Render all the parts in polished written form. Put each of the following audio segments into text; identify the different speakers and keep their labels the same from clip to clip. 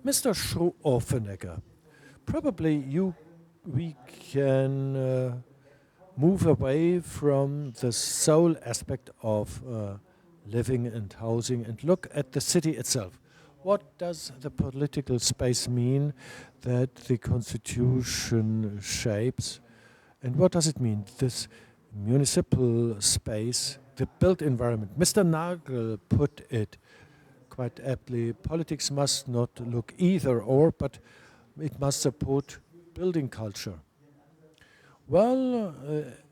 Speaker 1: Mr. Schruoffeneger, probably we can move away from the sole aspect of living and housing and look at the city itself. What does the political space mean that the Constitution shapes? And what does it mean, this municipal space, the built environment? Mr. Nagel put it quite aptly, politics must not look either or, but it must support building culture. Well,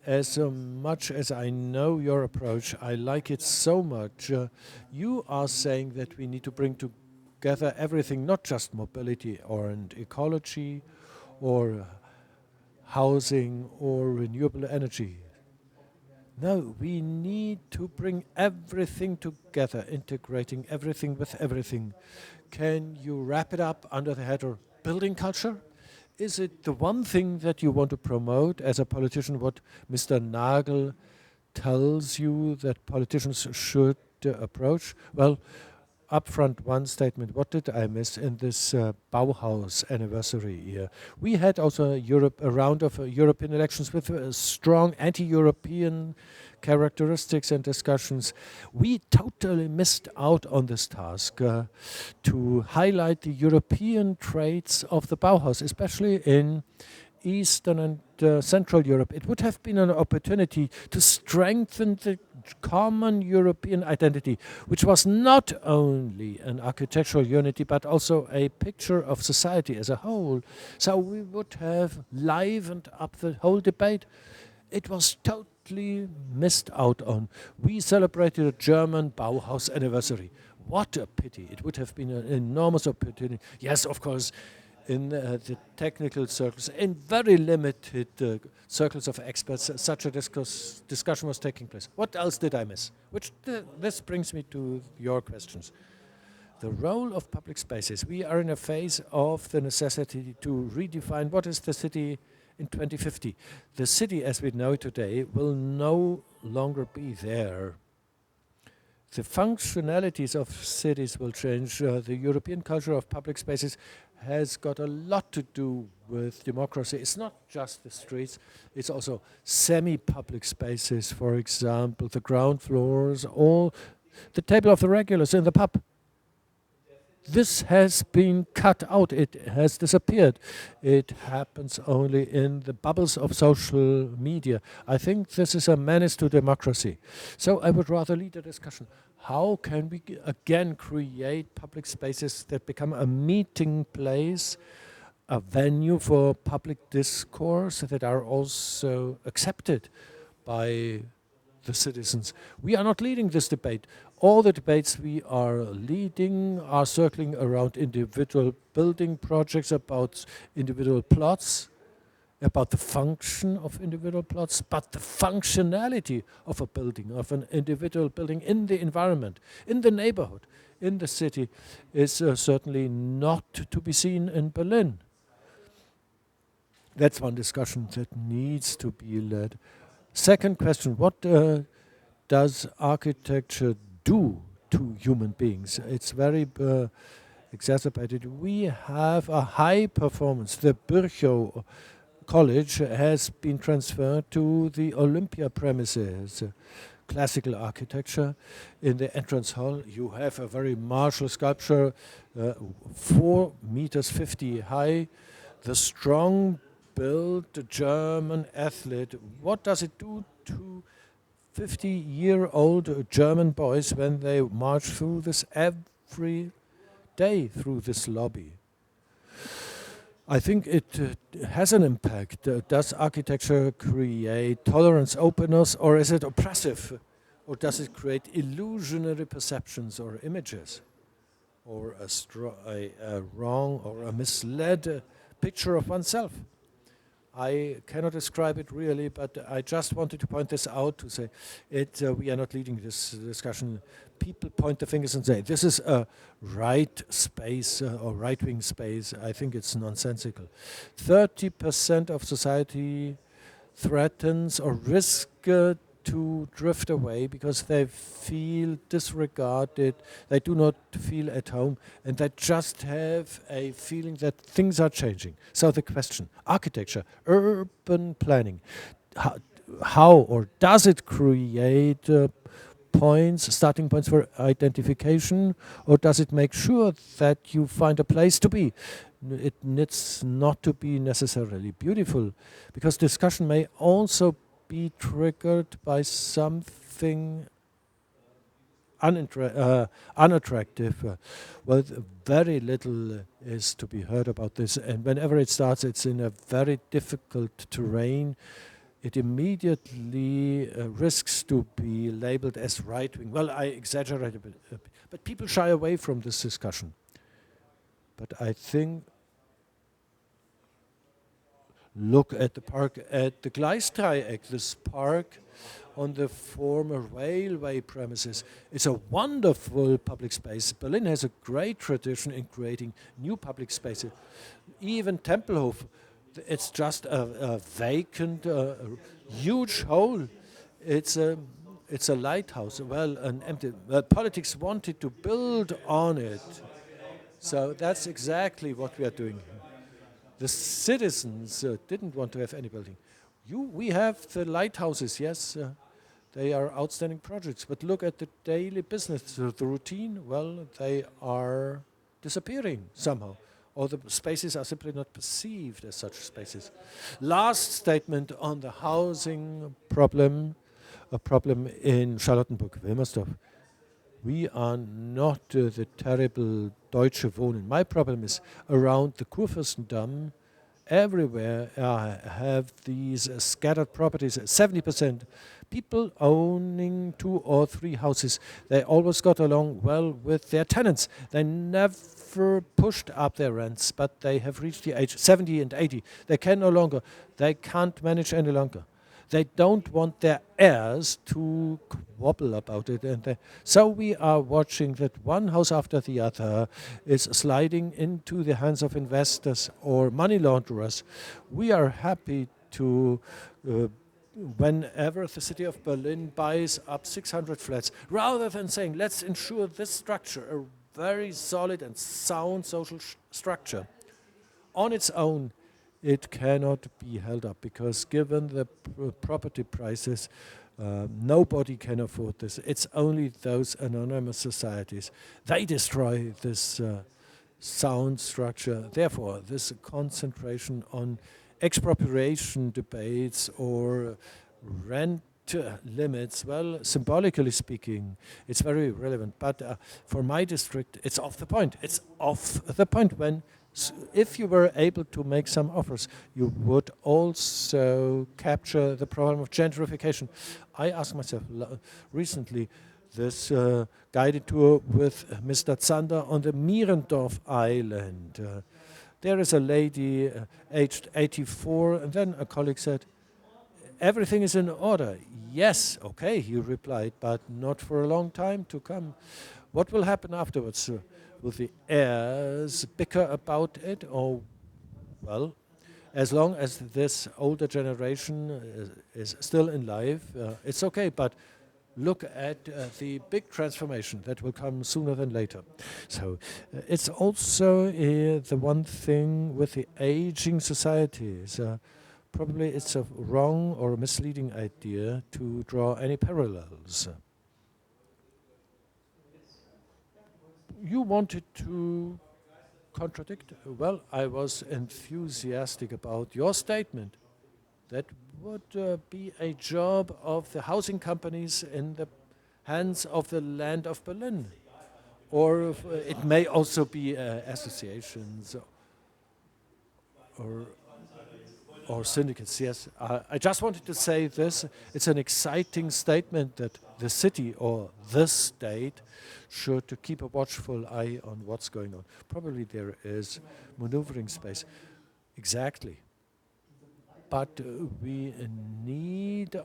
Speaker 1: as much as I know your approach, I like it so much. You are saying that we need to bring together everything, not just mobility and ecology or housing or renewable energy. No, we need to bring everything together, integrating everything with everything. Can you wrap it up under the header building culture? Is it the one thing that you want to promote as a politician, what Mr. Nagel tells you that politicians should approach? Well, upfront one statement. What did I miss in this Bauhaus anniversary year? We had also a round of European elections with strong anti-European characteristics and discussions. We totally missed out on this task to highlight the European traits of the Bauhaus, especially in Eastern and Central Europe. It would have been an opportunity to strengthen the common European identity, which was not only an architectural unity, but also a picture of society as a whole. So we would have livened up the whole debate. It was totally missed out on. We celebrated a German Bauhaus anniversary. What a pity. It would have been an enormous opportunity. Yes, of course, in the technical circles, in very limited circles of experts, such a discussion was taking place. What else did I miss? This brings me to your questions. The role of public spaces. We are in a phase of the necessity to redefine what is the city in 2050. The city as we know it today will no longer be there. The functionalities of cities will change. The European culture of public spaces has got a lot to do with democracy. It's not just the streets, it's also semi-public spaces, for example, the ground floors, or the table of the regulars in the pub. This has been cut out, it has disappeared. It happens only in the bubbles of social media. I think this is a menace to democracy. So I would rather lead a discussion. How can we again create public spaces that become a meeting place, a venue for public discourse that are also accepted by the citizens? We are not leading this debate. All the debates we are leading are circling around individual building projects, about individual plots, about the function of individual plots, but the functionality of a building, of an individual building in the environment, in the neighborhood, in the city, is certainly not to be seen in Berlin. That's one discussion that needs to be led. Second question, what does architecture do to human beings? It's very exacerbated. We have a high performance. The Birchow College has been transferred to the Olympia premises. Classical architecture. In the entrance hall, you have a very martial sculpture, 4 meters 50 high. The strong-built German athlete. What does it do to 50-year-old German boys when they march through this every day through this lobby? I think it has an impact. Does architecture create tolerance, openness, or is it oppressive? Or does it create illusionary perceptions or images? Or a wrong or a misled picture of oneself? I cannot describe it really, but I just wanted to point this out to say we are not leading this discussion. People point the fingers and say, this is a right space or right-wing space. I think it's nonsensical. 30% of society threatens or risks to drift away because they feel disregarded, they do not feel at home, and they just have a feeling that things are changing. So the question, architecture, urban planning, how or does it create starting points for identification, or does it make sure that you find a place to be? It needs not to be necessarily beautiful, because discussion may also be triggered by something unattractive. Well, very little is to be heard about this, and whenever it starts, it's in a very difficult terrain. It immediately risks to be labeled as right-wing. Well, I exaggerate a bit, but people shy away from this discussion. But I think, look at the park at the Gleisdreieck, this park on the former railway premises. It's a wonderful public space. Berlin has a great tradition in creating new public spaces. Even Tempelhof, it's just a vacant, huge hole. It's a lighthouse. Well, an empty. Politics wanted to build on it. So that's exactly what we are doing. The citizens didn't want to have any building. We have the lighthouses, yes. They are outstanding projects. But look at the daily business, the routine. Well, they are disappearing somehow, or the spaces are simply not perceived as such spaces. Last statement on the housing problem, a problem in Charlottenburg-Wilmersdorf. We are not the terrible Deutsche Wohnen. My problem is around the Kurfürstendamm. Everywhere have these scattered properties, 70%. People owning 2 or 3 houses. They always got along well with their tenants. They never pushed up their rents, but they have reached the age 70 and 80. They can no longer. They can't manage any longer. They don't want their heirs to quibble about it. And so we are watching that one house after the other is sliding into the hands of investors or money launderers. We are happy to, whenever the city of Berlin buys up 600 flats, rather than saying, let's ensure this structure, a very solid and sound social structure, on its own, it cannot be held up, because given the property prices, nobody can afford this. It's only those anonymous societies. They destroy this sound structure. Therefore, this concentration on expropriation debates or rent limits, well, symbolically speaking, it's very relevant. But for my district, it's off the point. It's off the point when if you were able to make some offers, you would also capture the problem of gentrification. I asked myself recently, this guided tour with Mr. Zander on the Mierendorf Island. There is a lady aged 84, and then a colleague said, everything is in order. Yes, okay, he replied, but not for a long time to come. What will happen afterwards? Will the heirs bicker about it, or, well, as long as this older generation is still in life, it's okay, but look at the big transformation that will come sooner than later. So it's also the one thing with the aging societies. Probably it's a wrong or a misleading idea to draw any parallels. You wanted to contradict? Well, I was enthusiastic about your statement. That would be a job of the housing companies in the hands of the land of Berlin. Or it may also be associations or syndicates, yes. I just wanted to say this. It's an exciting statement that the city or the state should keep a watchful eye on what's going on. Probably there is maneuvering space. Exactly. But we need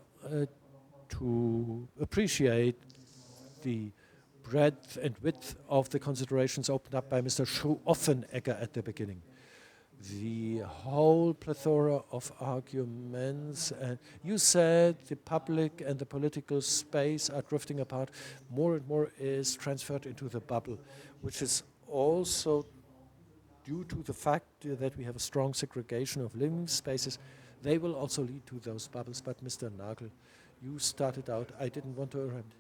Speaker 1: to appreciate the breadth and width of the considerations opened up by Mr. Schruoffeneger at the beginning. the whole plethora of arguments. And you said the public and the political space are drifting apart. More and more is transferred into the bubble, which is also due to the fact that we have a strong segregation of living spaces. They will also lead to those bubbles. But Mr. Nagel, you started out. I didn't want to interrupt.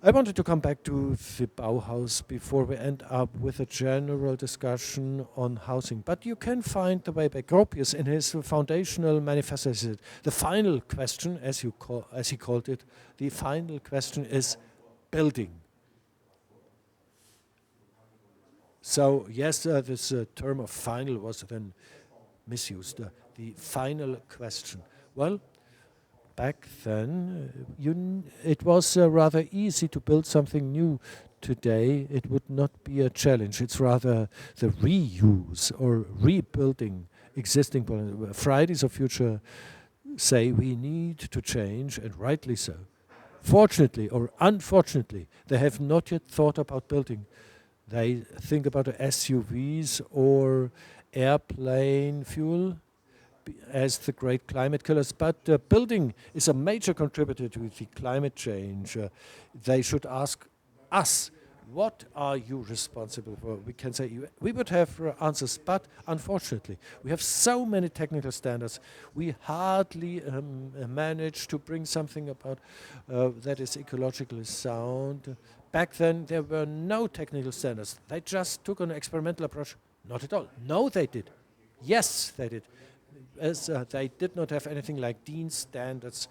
Speaker 1: I wanted to come back to the Bauhaus before we end up with a general discussion on housing. But you can find the way back. Gropius, in his foundational manifesto, said the final question, as he called it, the final question is building. So yes, this term of final was then misused. The final question. Well, back then, it was rather easy to build something new. Today, it would not be a challenge. It's rather the reuse or rebuilding existing buildings. Fridays of Future say we need to change, and rightly so. Fortunately or unfortunately, they have not yet thought about building. They think about SUVs or airplane fuel as the great climate killers, but building is a major contributor to the climate change. They should ask us, what are you responsible for? We can say, we would have answers, but unfortunately, we have so many technical standards, we hardly manage to bring something about that is ecologically sound. Back then, there were no technical standards. They just took an experimental approach. Not at all. No, they did. Yes, they did. As they did not have anything like DIN standards.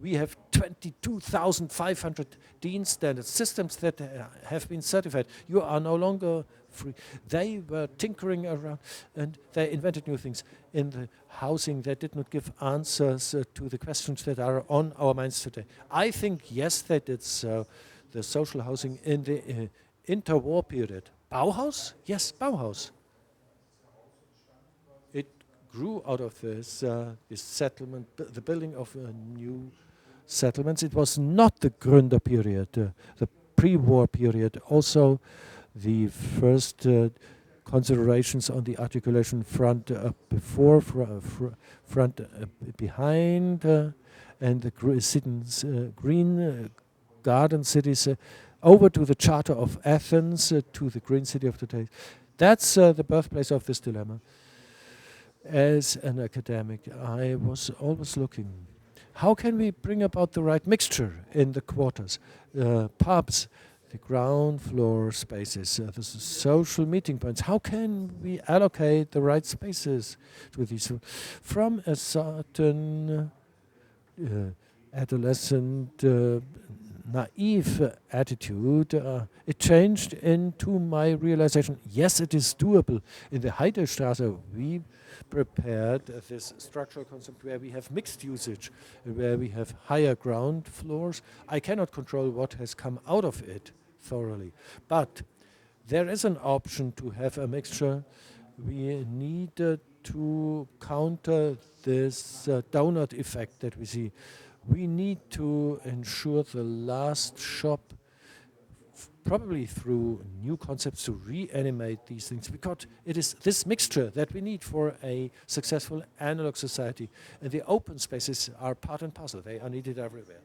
Speaker 1: We have 22,500 DIN standards, systems that have been certified. You are no longer free. They were tinkering around and they invented new things. In the housing, they did not give answers to the questions that are on our minds today. I think, yes, they did so. The social housing in the interwar period. Bauhaus? Yes, Bauhaus. Grew out of this settlement, the building of new settlements. It was not the Gründer period, the pre-war period. Also, the first considerations on the articulation front before, front behind, and the green garden cities over to the Charter of Athens, to the green city of today. That's the birthplace of this dilemma. As an academic, I was always looking, how can we bring about the right mixture in the quarters, pubs, the ground floor spaces, the social meeting points? How can we allocate the right spaces to these? From a certain adolescent, naive attitude, it changed into my realization, yes, it is doable. In the Heidelstraße, we prepared this structural concept where we have mixed usage, where we have higher ground floors. I cannot control what has come out of it thoroughly, but there is an option to have a mixture. We need to counter this donut effect that we see. We need to ensure the last shop, probably through new concepts to reanimate these things, because it is this mixture that we need for a successful analog society. And the open spaces are part and parcel. They are needed everywhere.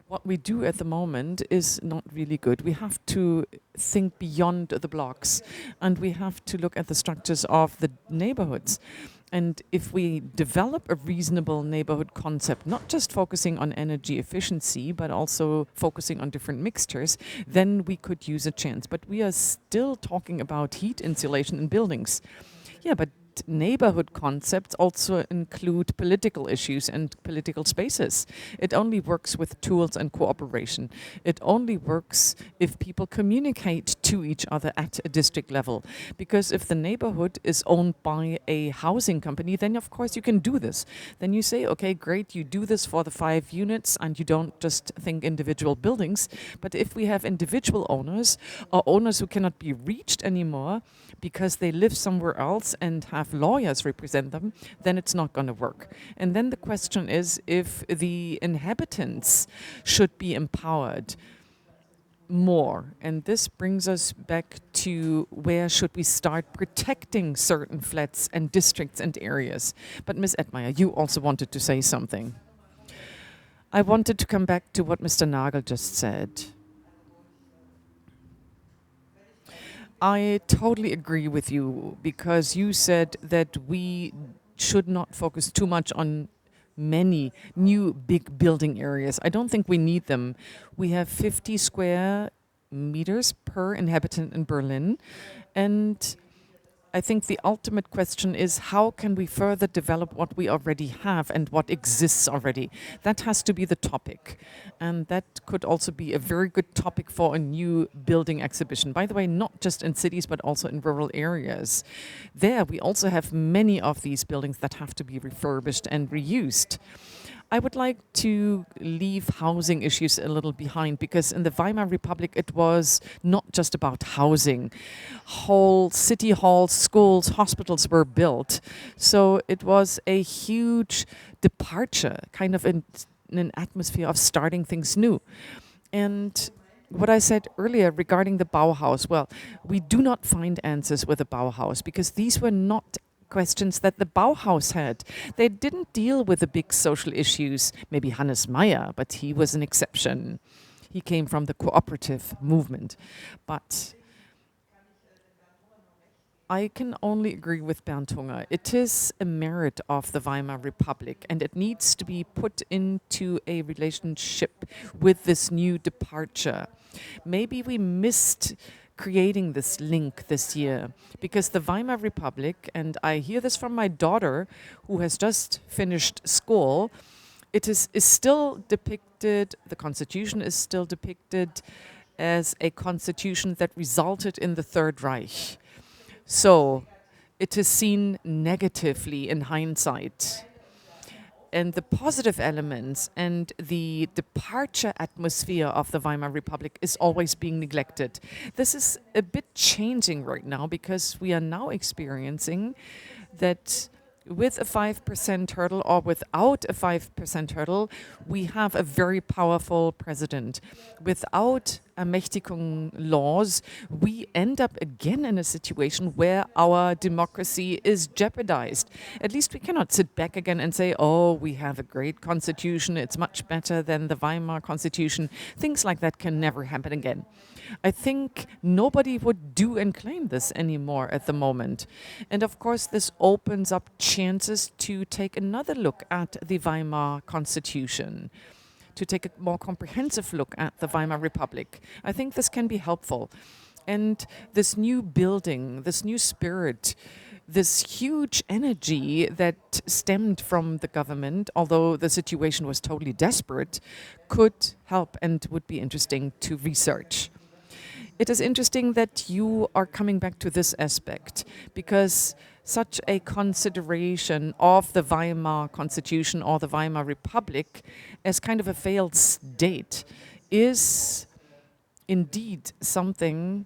Speaker 2: What we do at the moment is not really good. We have to think beyond the blocks, and we have to look at the structures of the neighborhoods. And if we develop a reasonable neighborhood concept, not just focusing on energy efficiency, but also focusing on different mixtures, then we could use a chance. But we are still talking about heat insulation in buildings. Yeah, but neighborhood concepts also include political issues and political spaces. It only works with tools and cooperation. It only works if people communicate to each other at a district level. Because if the neighborhood is owned by a housing company, then of course you can do this. Then you say, okay, great, you do this for the 5 units and you don't just think individual buildings. But if we have individual owners or owners who cannot be reached anymore because they live somewhere else and have lawyers represent them, then it's not going to work. And then the question is if the inhabitants should be empowered more. And this brings us back to where should we start protecting certain flats and districts and areas. But Ms. Edmaier, you also wanted to say something. I wanted to come back to what Mr. Nagel just said. I totally agree with you, because you said that we should not focus too much on many new big building areas. I don't think we need them. We have 50 square meters per inhabitant in Berlin, and I think the ultimate question is how can we further develop what we already have and what exists already? That has to be the topic. And that could also be a very good topic for a new building exhibition. By the way, not just in cities, but also in rural areas. There, we also have many of these buildings that have to be refurbished and reused. I would like to leave housing issues a little behind, because in the Weimar Republic it was not just about housing. Whole city halls, schools, hospitals were built. So it was a huge departure, kind of in an atmosphere of starting things new. And what I said earlier regarding the Bauhaus, well, we do not find answers with the Bauhaus, because these were not questions that the Bauhaus had. They didn't deal with the big social issues, maybe Hannes Meyer, but he was an exception. He came from the cooperative movement. But I can only agree with Bernd. It is a merit of the Weimar Republic, and it needs to be put into a relationship with this new departure. Maybe we missed creating this link this year, because the Weimar Republic, and I hear this from my daughter who has just finished school, it is still depicted, the constitution is still depicted as a constitution that resulted in the Third Reich. So it is seen negatively in hindsight. And the positive elements and the departure atmosphere of the Weimar Republic is always being neglected. This is a bit changing right now, because we are now experiencing that with a 5% hurdle or without a 5% hurdle, we have a very powerful president. Without Ermächtigung laws, we end up again in a situation where our democracy is jeopardized. At least we cannot sit back again and say, oh, we have a great constitution, it's much better than the Weimar Constitution. Things like that can never happen again. I think nobody would do and claim this anymore at the moment. And of course, this opens up chances to take another look at the Weimar Constitution, to take a more comprehensive look at the Weimar Republic. I think this can be helpful. And this new building, this new spirit, this huge energy that stemmed from the government, although the situation was totally desperate, could help and would be interesting to research. It is interesting that you are coming back to this aspect, because such a consideration of the Weimar Constitution or the Weimar Republic as kind of a failed state is indeed something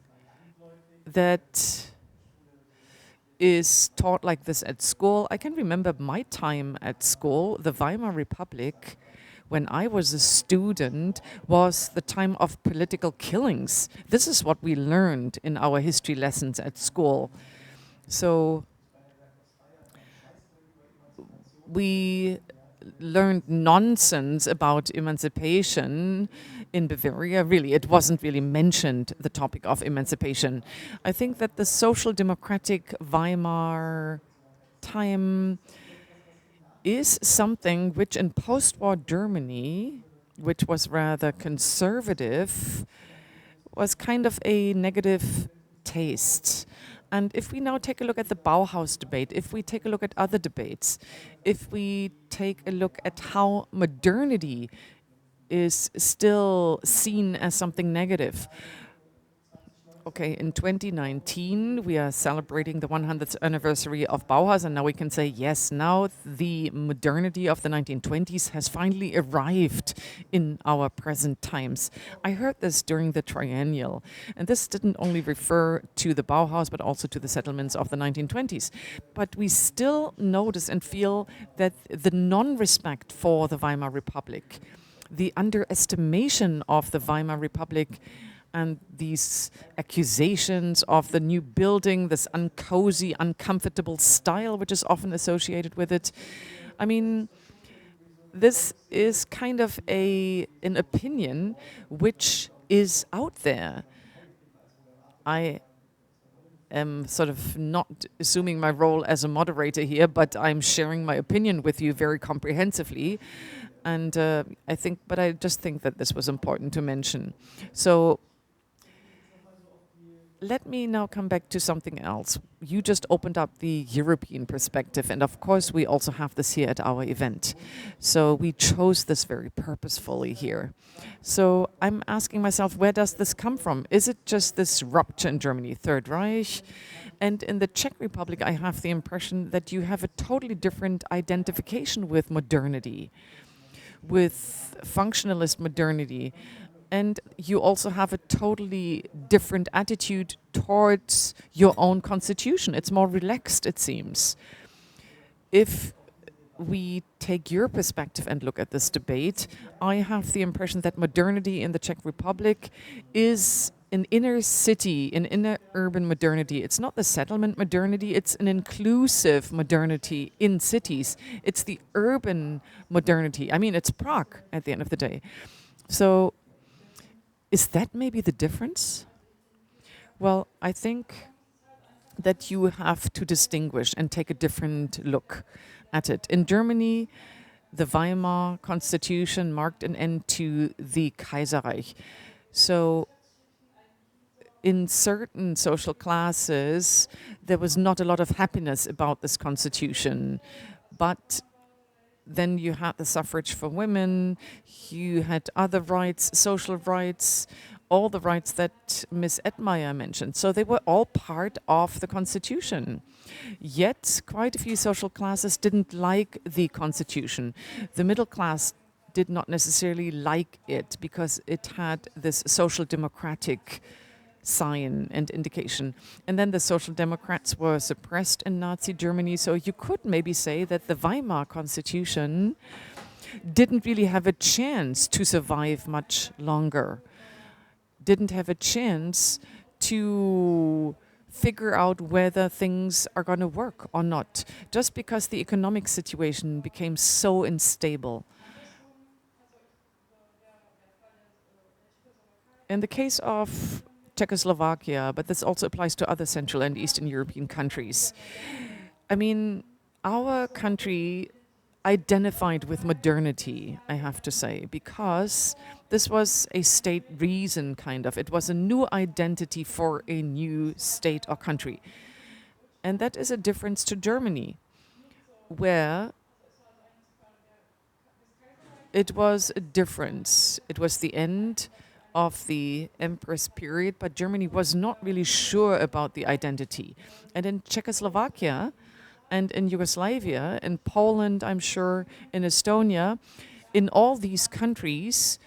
Speaker 2: that is taught like this at school. I can remember my time at school. The Weimar Republic, when I was a student, was the time of political killings. This is what we learned in our history lessons at school. So we learned nonsense about emancipation in Bavaria. Really, it wasn't really mentioned, the topic of emancipation. I think that the social democratic Weimar time is something which in post-war Germany, which was rather conservative, was kind of a negative taste. And if we now take a look at the Bauhaus debate, if we take a look at other debates, if we take a look at how modernity is still seen as something negative. Okay, in 2019, we are celebrating the 100th anniversary of Bauhaus, and now we can say, yes, now the modernity of the 1920s has finally arrived in our present times. I heard this during the triennial, and this didn't only refer to the Bauhaus, but also to the settlements of the 1920s. But we still notice and feel that the non-respect for the Weimar Republic, the underestimation of the Weimar Republic, and these accusations of the new building, this uncozy, uncomfortable style which is often associated with it. I mean, this is kind of an opinion which is out there. I am sort of not assuming my role as a moderator here, but I'm sharing my opinion with you very comprehensively. And I just think that this was important to mention. So let me now come back to something else. You just opened up the European perspective, and of course we also have this here at our event. So we chose this very purposefully here. So I'm asking myself, where does this come from? Is it just this rupture in Germany, Third Reich? And in the Czech Republic, I have the impression that you have a totally different identification with modernity, with functionalist modernity. And you also have a totally different attitude towards your own constitution. It's more relaxed, it seems. If we take your perspective and look at this debate, I have the impression that modernity in the Czech Republic is an inner city, an inner urban modernity. It's not the settlement modernity, it's an inclusive modernity in cities. It's the urban modernity. I mean, it's Prague at the end of the day. So is that maybe the difference? Well, I think that you have to distinguish and take a different look at it. In Germany, the Weimar Constitution marked an end to the Kaiserreich. So in certain social classes, there was not a lot of happiness about this constitution, but then you had the suffrage for women, you had other rights, social rights, all the rights that Ms. Edmaier mentioned. So they were all part of the constitution. Yet quite a few social classes didn't like the constitution. The middle class did not necessarily like it because it had this social democratic sign and indication. And then the Social Democrats were suppressed in Nazi Germany, so you could maybe say that the Weimar Constitution didn't really have a chance to survive much longer, didn't have a chance to figure out whether things are going to work or not, just because the economic situation became so unstable. In the case of Czechoslovakia, but this also applies to other Central and Eastern European countries. I mean, our country identified with modernity, I have to say, because this was a state reason, kind of. It was a new identity for a new state or country. And that is a difference to Germany, where it was a difference. It was the end of the Empress period, but Germany was not really sure about the identity. And in Czechoslovakia and in Yugoslavia, in Poland, I'm sure, in Estonia, in all these countries,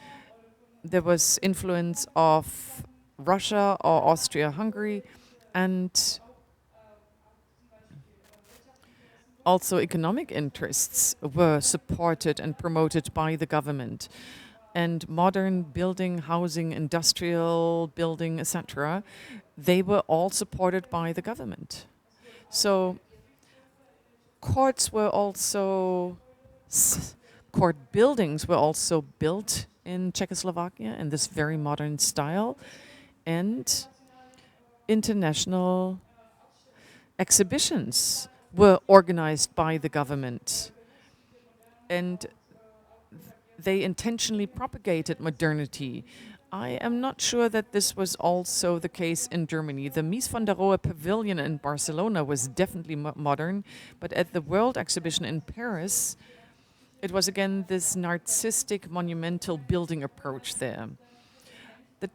Speaker 2: there was influence of Russia or Austria-Hungary, and also economic interests were supported and promoted by the government. And modern building, housing, industrial building, etc., they were all supported by the government. So courts were also court buildings were also built in Czechoslovakia in this very modern style, and international exhibitions were organized by the government. And they intentionally propagated modernity. I am not sure that this was also the case in Germany. The Mies van der Rohe Pavilion in Barcelona was definitely modern, but at the World Exhibition in Paris, it was again this narcissistic, monumental building approach there. The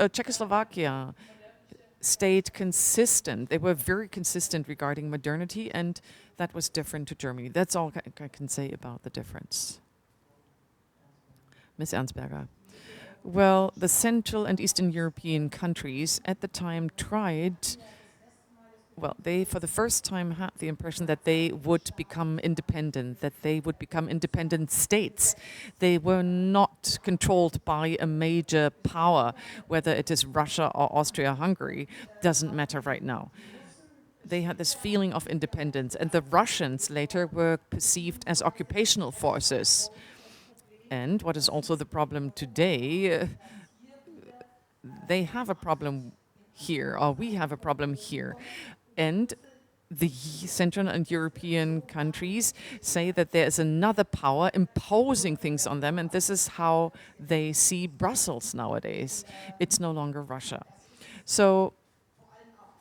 Speaker 2: Czechoslovakia stayed consistent. They were very consistent regarding modernity, and that was different to Germany. That's all I can say about the difference. Ms. Ernstberger. Well, the Central and Eastern European countries at the time tried, well, they for the first time had the impression that they would become independent, that they would become independent states. They were not controlled by a major power, whether it is Russia or Austria-Hungary, doesn't matter right now. They had this feeling of independence, and the Russians later were perceived as occupational forces. And what is also the problem today, they have a problem here, or we have a problem here. And the Central and European countries say that there is another power imposing things on them, and this is how they see Brussels nowadays. It's no longer Russia. So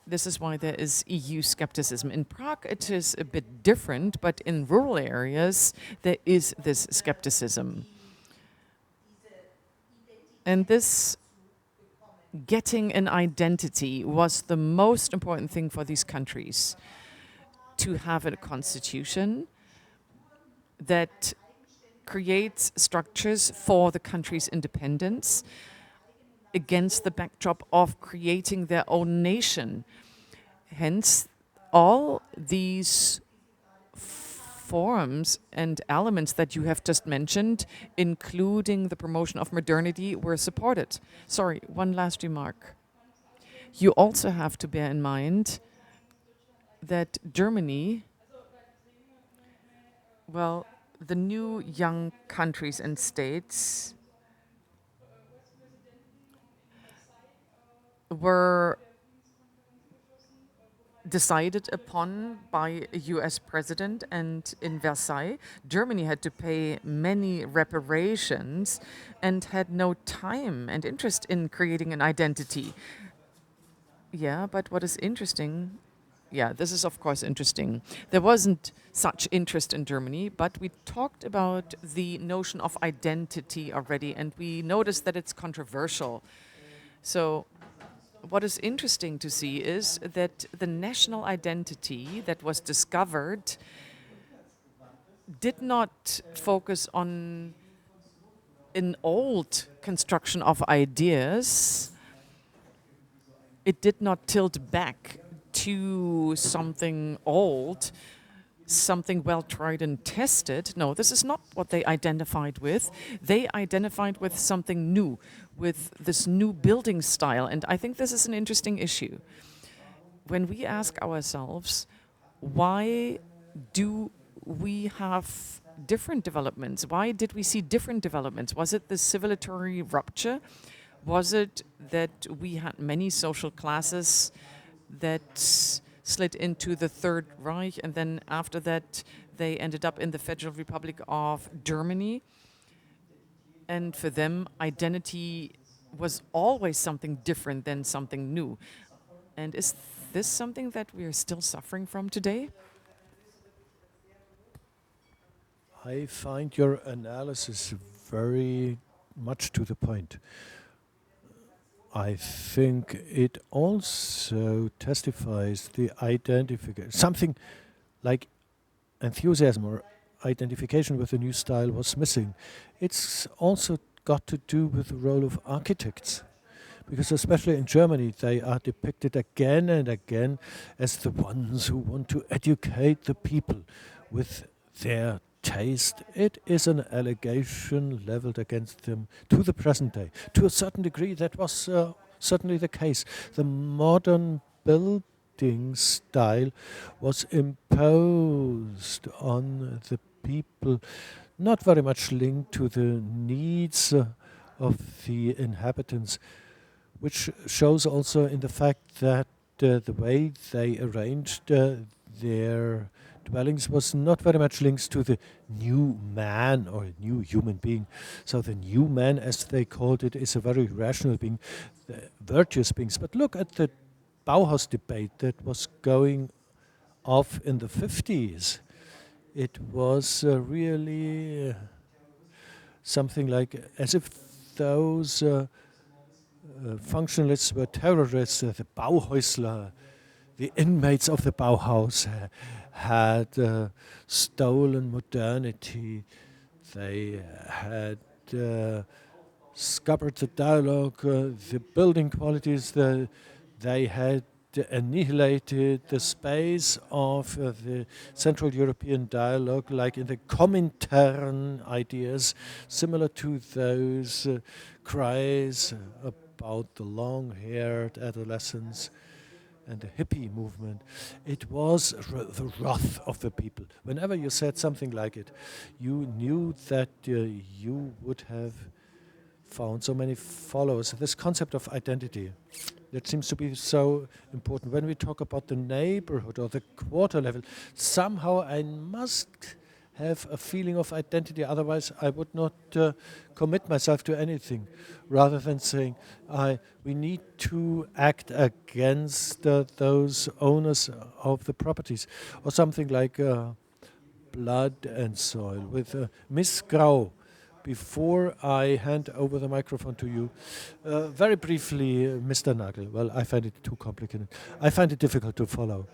Speaker 2: this is why there is EU skepticism. In Prague, it is a bit different, but in rural areas, there is this skepticism. And this getting an identity was the most important thing for these countries. To have a constitution that creates structures for the country's independence against the backdrop of creating their own nation. Hence, all these forms and elements that you have just mentioned, including the promotion of modernity, were supported. Sorry, one last remark. You also have to bear in mind that Germany, well, the new young countries and states were decided upon by a US president, and in Versailles, Germany had to pay many reparations and had no time and interest in creating an identity. Yeah, but what is interesting, yeah, this is of course interesting. There wasn't such interest in Germany, but we talked about the notion of identity already, and we noticed that it's controversial. So what is interesting to see is that the national identity that was discovered did not focus on an old construction of ideas. It did not tilt back to something old, something well tried and tested. No, this is not what they identified with. They identified with something new, with this new building style. And I think this is an interesting issue. When we ask ourselves, why do we have different developments? Why did we see different developments? Was it the civilizatory rupture? Was it that we had many social classes that slid into the Third Reich, and then after that they ended up in the Federal Republic of Germany? And for them, identity was always something different than something new. And is this something that we are still suffering from today?
Speaker 1: I find your analysis very much to the point. I think it also testifies the identification, something like enthusiasm or identification with the new style was missing. It's also got to do with the role of architects, because especially in Germany they are depicted again and again as the ones who want to educate the people with their taste. It is an allegation leveled against them to the present day. To a certain degree that was certainly the case. The modern building style was imposed on the people not very much linked to the needs of the inhabitants, which shows also in the fact that the way they arranged their dwellings was not very much linked to the new man or new human being. So the new man, as they called it, is a very rational being, virtuous beings. But look at the Bauhaus debate that was going off in the 50s. It was really something like as if those functionalists were terrorists, the Bauhäusler, the inmates of the Bauhaus had stolen modernity. They had scuppered the dialogue, the building qualities. They had annihilated the space of the Central European dialogue, like in the Komintern ideas, similar to those cries about the long-haired adolescents and the hippie movement. It was the wrath of the people. Whenever you said something like it, you knew that you would have found so many followers. This concept of identity, that seems to be so important. When we talk about the neighborhood or the quarter level, somehow I must have a feeling of identity, otherwise I would not commit myself to anything, rather than saying we need to act against those owners of the properties, or something like blood and soil. With Miss Grau, before I hand over the microphone to you, very briefly, Mr. Nagel. Well, I find it too complicated. I find it difficult to follow.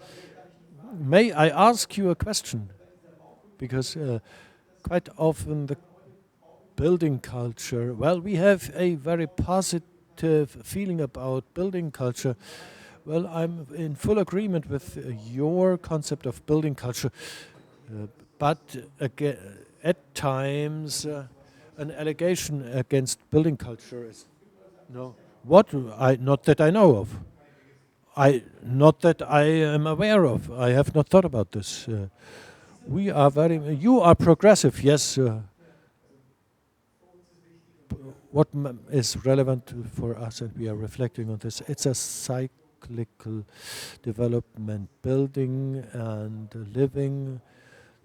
Speaker 1: May I ask you a question? Because quite often the building culture, well, we have a very positive feeling about building culture. Well, I'm in full agreement with your concept of building culture, but again, at times an allegation against building culture is not that I know of. Not that I am aware of. I have not thought about this. You are progressive, yes. What is relevant for us, and we are reflecting on this, it's a cyclical development, building and living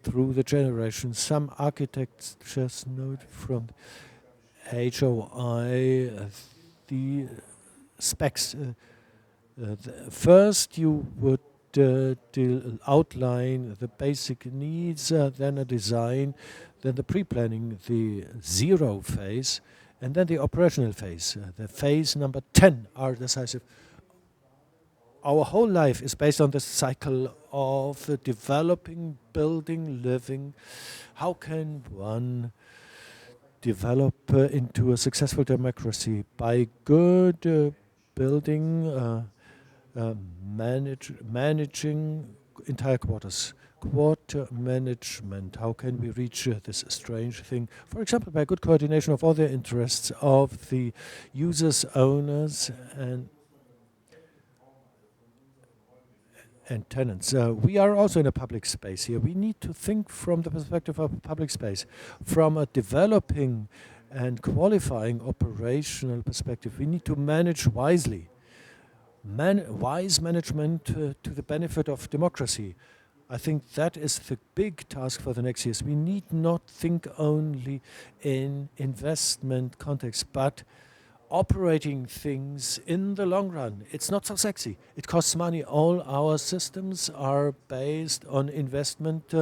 Speaker 1: through the generations. Some architects just note from HOI the specs. First you would outline the basic needs, then a design, then the pre-planning, the zero phase, and then the operational phase. The phase number 10 are decisive. Our whole life is based on the cycle of developing, building, living. How can one develop into a successful democracy? By good building, managing entire quarters. Quarter management, how can we reach this strange thing? For example, by good coordination of all the interests of the users, owners, and tenants. We are also in a public space here. We need to think from the perspective of public space, from a developing and qualifying operational perspective. We need to manage wisely. Wise management to the benefit of democracy. I think that is the big task for the next years. We need not think only in investment context, but operating things in the long run. It's not so sexy. It costs money. All our systems are based on investment,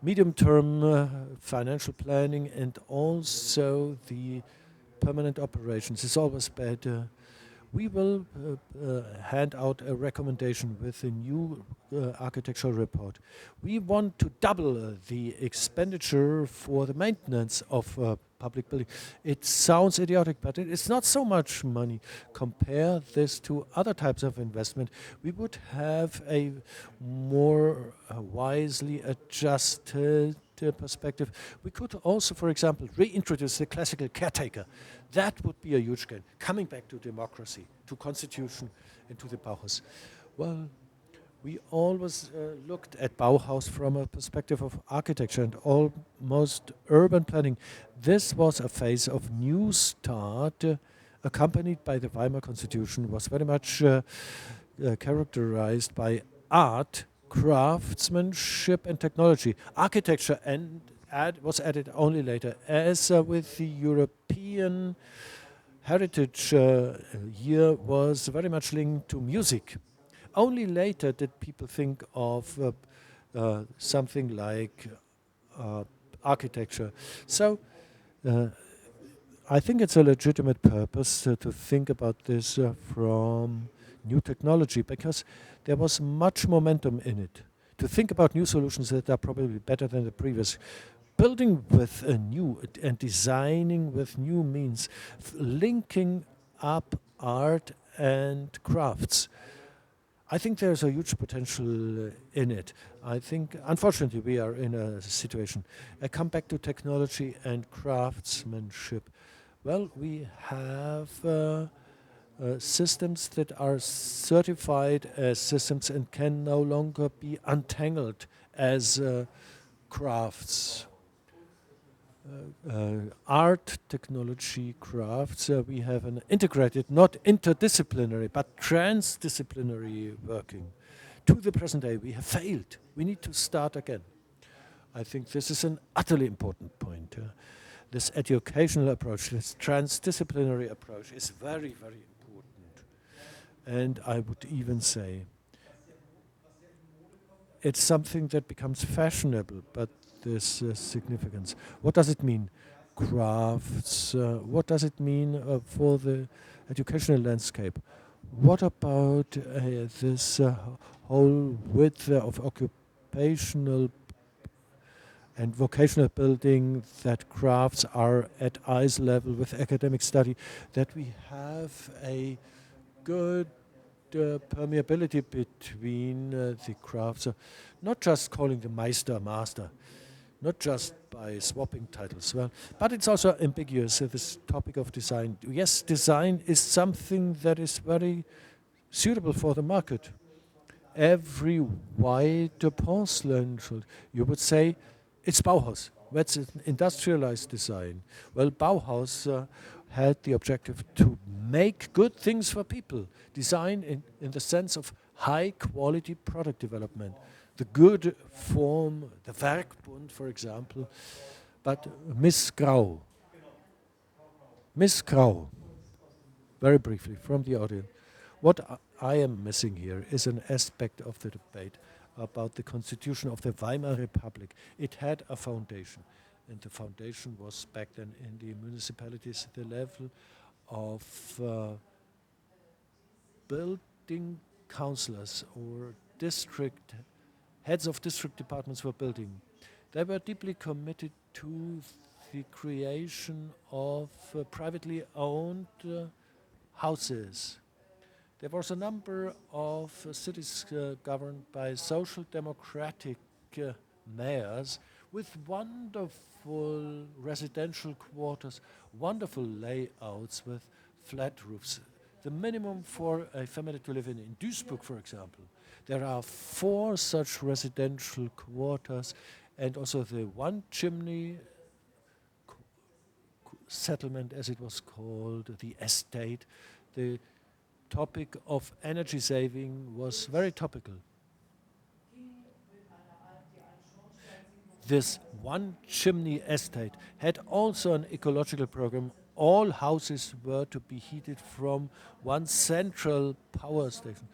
Speaker 1: medium-term financial planning, and also the permanent operations. It's always bad. We will hand out a recommendation with a new architectural report. We want to double the expenditure for the maintenance of public building. It sounds idiotic, but it's not so much money. Compare this to other types of investment. We would have a more wisely adjusted perspective. We could also, for example, reintroduce the classical caretaker. That would be a huge gain. Coming back to democracy, to constitution, and to the Bauhaus. Well, We always looked at Bauhaus from a perspective of architecture and almost urban planning. This was a phase of new start, accompanied by the Weimar Constitution, was very much characterized by art, craftsmanship, and technology. Architecture was added only later, as with the European Heritage Year was very much linked to music. Only later did people think of something like architecture. So I think it's a legitimate purpose to think about this from new technology, because there was much momentum in it. To think about new solutions that are probably better than the previous. Building with a new and designing with new means, linking up art and crafts. I think there's a huge potential in it. I think, unfortunately, we are in a situation. I come back to technology and craftsmanship. Well, we have systems that are certified as systems and can no longer be untangled as crafts. Art, technology, crafts, we have an integrated, not interdisciplinary, but transdisciplinary working. To the present day, we have failed. We need to start again. I think this is an utterly important point. This educational approach, this transdisciplinary approach is very, very important. And I would even say it's something that becomes fashionable, but this significance. What does it mean? Crafts. What does it mean for the educational landscape? What about this whole width of occupational and vocational building, that crafts are at eyes level with academic study, that we have a good permeability between the crafts, not just calling the Meister master, not just by swapping titles, well, but it's also ambiguous, this topic of design. Yes, design is something that is very suitable for the market. Every white porcelain, you would say, it's Bauhaus. That's an industrialized design. Well, Bauhaus had the objective to make good things for people. Design in the sense of high quality product development. The good form, the Werkbund, for example. But Miss Grau, very briefly from the audience. What I am missing here is an aspect of the debate about the constitution of the Weimar Republic. It had a foundation, and the foundation was back then in the municipalities, the level of building councillors or district heads of district departments for building. They were deeply committed to the creation of privately owned houses. There was a number of cities governed by social democratic mayors with wonderful residential quarters, wonderful layouts with flat roofs. The minimum for a family to live in Duisburg, for example. There are 4 such residential quarters, and also the one chimney settlement, as it was called, the estate. The topic of energy saving was very topical. This one chimney estate had also an ecological program. All houses were to be heated from one central power station.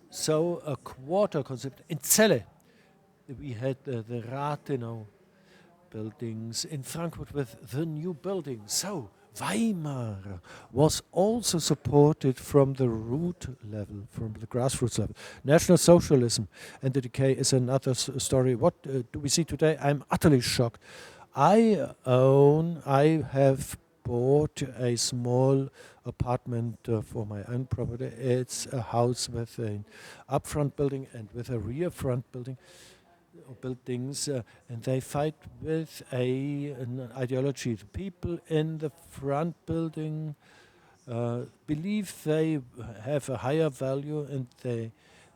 Speaker 1: So a quarter concept. In Celle, we had the Rathenau buildings. In Frankfurt with the new building. So Weimar was also supported from the root level, from the grassroots level. National Socialism and the decay is another story. What do we see today? I'm utterly shocked. I have bought a small apartment for my own property. It's a house with an upfront building and with a rear front building. Buildings, and they fight with an ideology. The people in the front building believe they have a higher value, and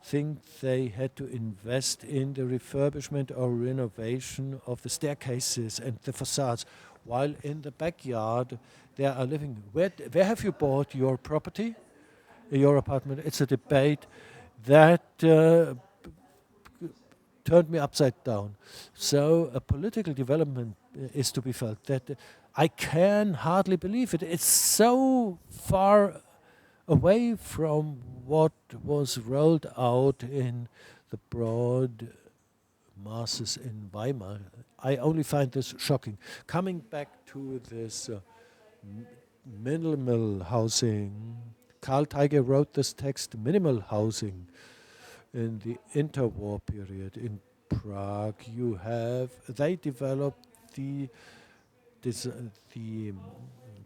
Speaker 1: think they had to invest in the refurbishment or renovation of the staircases and the facades, while in the backyard they are living. Where have you bought your property, your apartment? It's a debate that turned me upside down. So a political development is to be felt that I can hardly believe it. It's so far away from what was rolled out in the broad masses in Weimar. I only find this shocking. Coming back to this minimal housing, Karl Teige wrote this text, Minimal Housing, in the interwar period in Prague. They developed the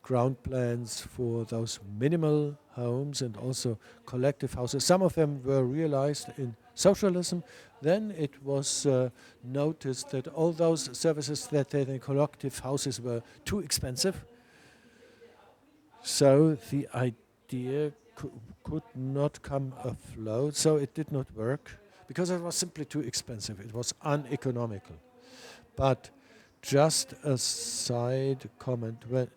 Speaker 1: ground plans for those minimal homes and also collective houses. Some of them were realized in socialism. Then it was noticed that all those services that they had in collective houses were too expensive. So the idea could not come afloat, so it did not work because it was simply too expensive. It was uneconomical. But just a side comment, when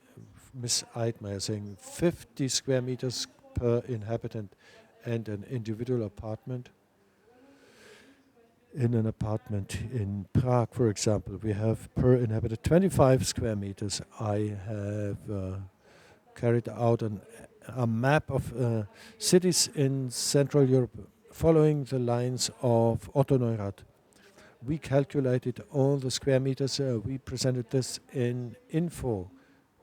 Speaker 1: Ms. Edmaier saying 50 square meters per inhabitant and an individual apartment. In an apartment in Prague, for example, we have per inhabitant 25 square meters. I have carried out a map of cities in Central Europe following the lines of Otto Neurath. We calculated all the square meters. We presented this in info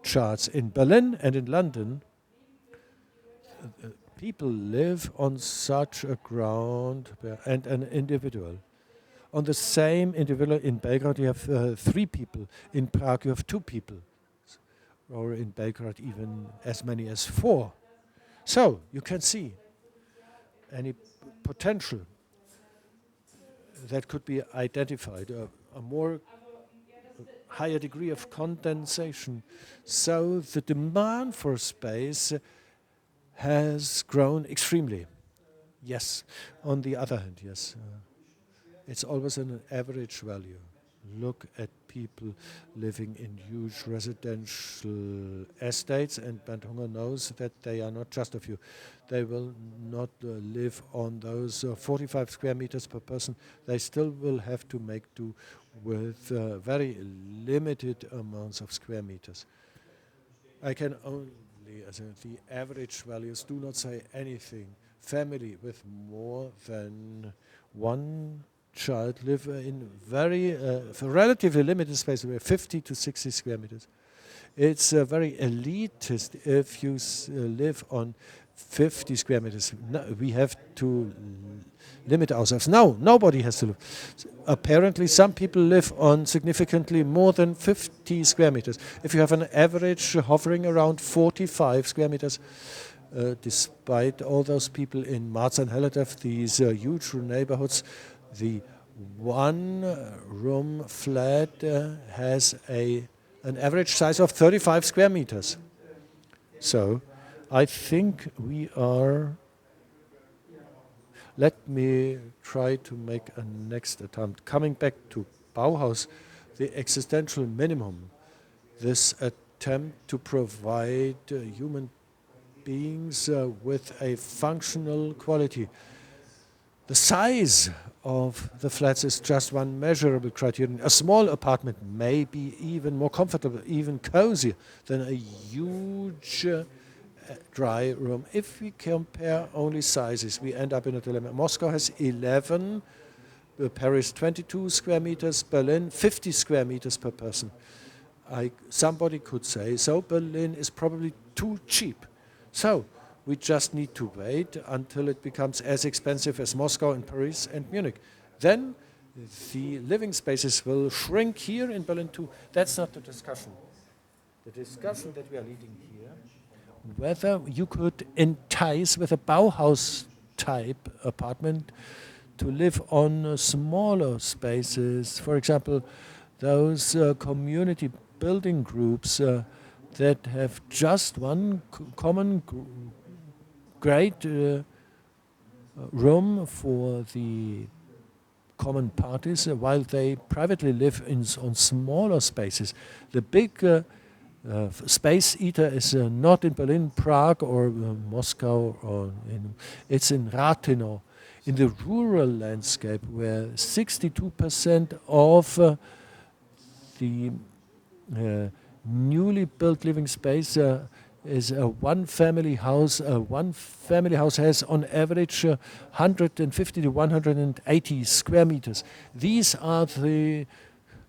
Speaker 1: charts in Berlin and in London. People live on such a ground and an individual. On the same individual in Belgrade you have 3 people. In Prague you have 2 people. Or in Belgrade even as many as 4. So you can see any potential that could be identified, a more higher degree of condensation. So the demand for space has grown extremely. Yes. On the other hand, yes, it's always an average value. Look at people living in huge residential estates, and Bernd knows that they are not just a few. They will not live on those 45 square meters per person. They still will have to make do with very limited amounts of square meters. I can only, the average values do not say anything. Family with more than 1 child live in very relatively limited space, 50 to 60 square meters. It's very elitist if you live on 50 square meters. No, we have to limit ourselves. No, nobody has to live. Apparently, some people live on significantly more than 50 square meters. If you have an average hovering around 45 square meters, despite all those people in Marz and Hellerdev, these huge neighborhoods, the 1-room flat has an average size of 35 square meters. So I think we are. Let me try to make a next attempt. Coming back to Bauhaus, the existential minimum, this attempt to provide human beings with a functional quality. The size of the flats is just one measurable criterion. A small apartment may be even more comfortable, even cozier than a huge dry room. If we compare only sizes, we end up in a dilemma. Moscow has 11, Paris 22 square meters, Berlin 50 square meters per person. Somebody could say, so Berlin is probably too cheap. So we just need to wait until it becomes as expensive as Moscow and Paris and Munich. Then the living spaces will shrink here in Berlin too. That's not the discussion. The discussion that we are leading here, whether you could entice with a Bauhaus type apartment to live on smaller spaces. For example, those community building groups that have just one common great room for the common parties, while they privately live on smaller spaces. The big space eater is not in Berlin, Prague, or Moscow, or it's in Rathenow, in the rural landscape, where 62% of the newly built living space is a one-family house. One family house has on average 150 to 180 square meters. These are the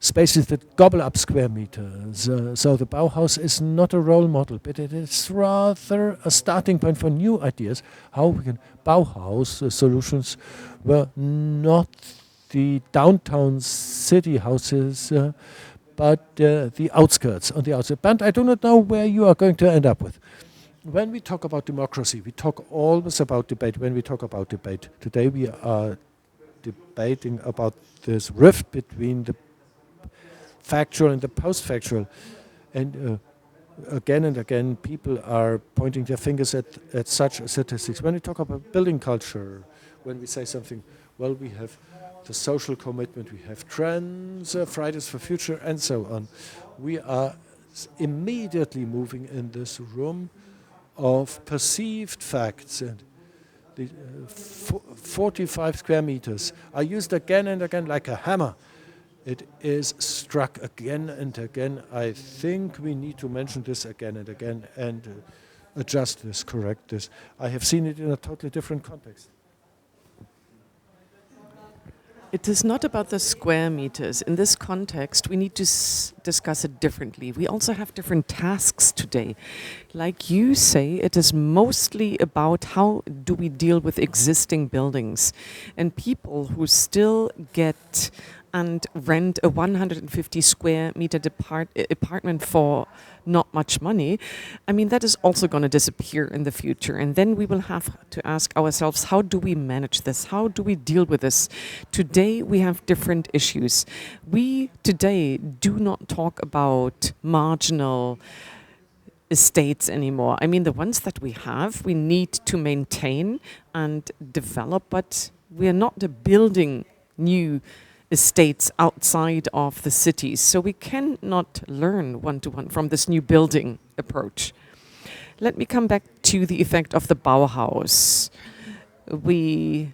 Speaker 1: spaces that gobble up square meters. So the Bauhaus is not a role model, but it is rather a starting point for new ideas. How we can Bauhaus solutions were not the downtown city houses, but the outskirts, on the outskirts. Bernd, I do not know where you are going to end up with. When we talk about democracy, we talk always about debate. When we talk about debate, today we are debating about this rift between the factual and the post-factual. And again and again, people are pointing their fingers at such statistics. When we talk about building culture, when we say something, well, we have the social commitment, we have trends, Fridays for Future, and so on. We are immediately moving in this room of perceived facts. And the 45 square meters are used again and again like a hammer. It is struck again and again. I think we need to mention this again and again and adjust this, correct this. I have seen it in a totally different context.
Speaker 2: It is not about the square meters. In this context, we need to discuss it differently. We also have different tasks today. Like you say, it is mostly about how do we deal with existing buildings and people who still get and rent a 150 square meter apartment for not much money. I mean, that is also going to disappear in the future. And then we will have to ask ourselves, how do we manage this? How do we deal with this? Today, we have different issues. We today do not talk about marginal estates anymore. I mean, the ones that we have, we need to maintain and develop, but we are not building new estates outside of the cities. So we cannot learn one-to-one from this new building approach. Let me come back to the effect of the Bauhaus. We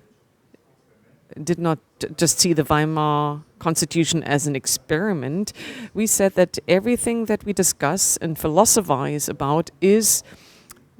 Speaker 2: did not just see the Weimar Constitution as an experiment. We said that everything that we discuss and philosophize about is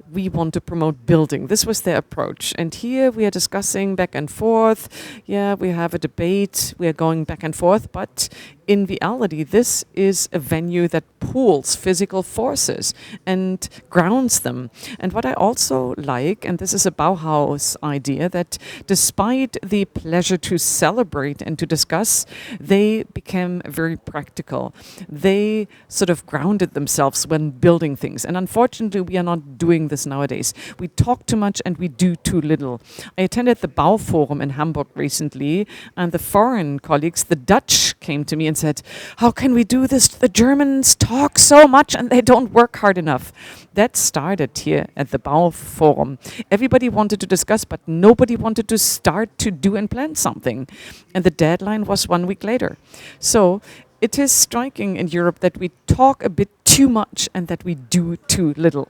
Speaker 2: we want to promote building. This was their approach. And here we are discussing back and forth. Yeah, we have a debate. We are going back and forth. But in reality, this is a venue that pools physical forces and grounds them. And what I also like, and this is a Bauhaus idea, that despite the pleasure to celebrate and to discuss, they became very practical. They sort of grounded themselves when building things. And unfortunately, we are not doing this nowadays. We talk too much and we do too little. I attended the Bauforum in Hamburg recently, and the foreign colleagues, the Dutch, came to me and said, how can we do this? The Germans talk so much and they don't work hard enough. That started here at the Bauforum. Everybody wanted to discuss, but nobody wanted to start to do and plan something. And the deadline was 1 week later. So it is striking in Europe that we talk a bit too much and that we do too little.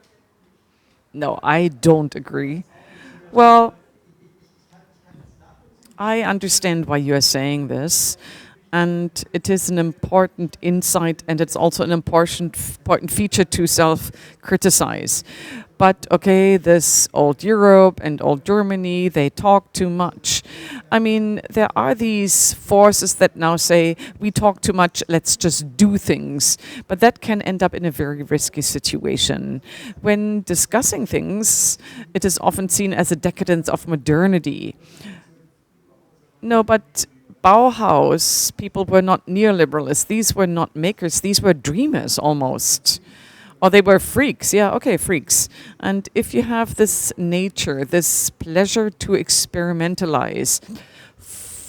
Speaker 2: No, I don't agree. Well, I understand why you are saying this. And it is an important insight, and it's also an important feature to self-criticize. But okay, this old Europe and old Germany, they talk too much. I mean, there are these forces that now say, we talk too much, let's just do things. But that can end up in a very risky situation. When discussing things, it is often seen as a decadence of modernity. No, but Bauhaus people were not neoliberalists. These were not makers. These were dreamers almost. Or they were freaks. Yeah, okay, freaks. And if you have this nature, this pleasure to experimentalize,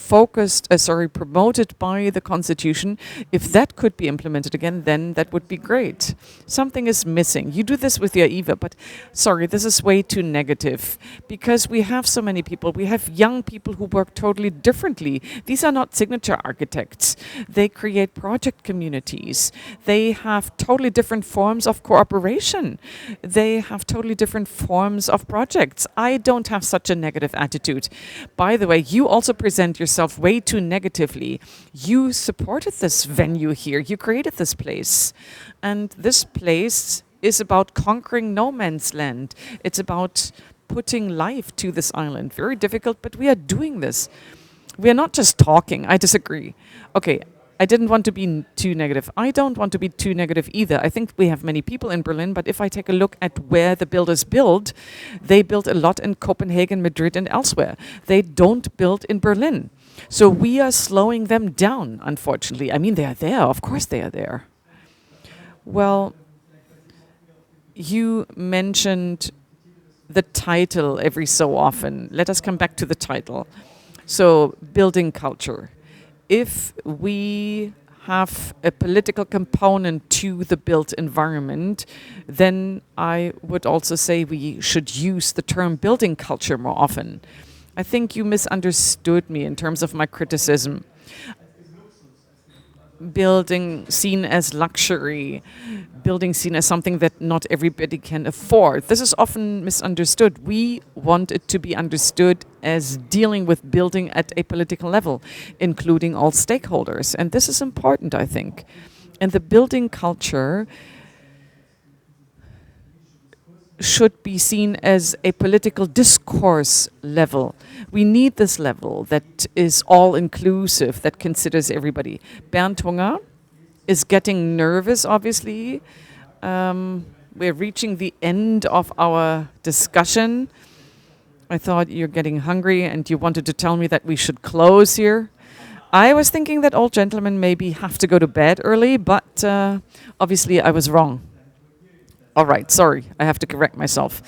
Speaker 2: promoted by the Constitution, if that could be implemented again, then that would be great. Something is missing. You do this with your Eva, but sorry, this is way too negative because we have so many people. We have young people who work totally differently. These are not signature architects. They create project communities. They have totally different forms of cooperation. They have totally different forms of projects. I don't have such a negative attitude. By the way, you also present yourself way too negatively. You supported this venue here. You created this place. And this place is about conquering no man's land. It's about putting life to this island. Very difficult, but we are doing this. We are not just talking. I disagree. Okay, I didn't want to be too negative. I don't want to be too negative either. I think we have many people in Berlin, but if I take a look at where the builders build, they build a lot in Copenhagen, Madrid, and elsewhere. They don't build in Berlin. So we are slowing them down, unfortunately. I mean, they are there. Of course they are there. Well, you mentioned the title every so often. Let us come back to the title. So, building culture. If we have a political component to the built environment, then I would also say we should use the term building culture more often. I think you misunderstood me in terms of my criticism. Building seen as luxury, building seen as something that not everybody can afford. This is often misunderstood. We want it to be understood as dealing with building at a political level, including all stakeholders. And this is important, I think. And the building culture should be seen as a political discourse level. We need this level that is all-inclusive, that considers everybody. Bernd is getting nervous, obviously. We're reaching the end of our discussion. I thought you're getting hungry and you wanted to tell me that we should close here. I was thinking that old gentlemen maybe have to go to bed early, but obviously I was wrong. All right, sorry, I have to correct myself.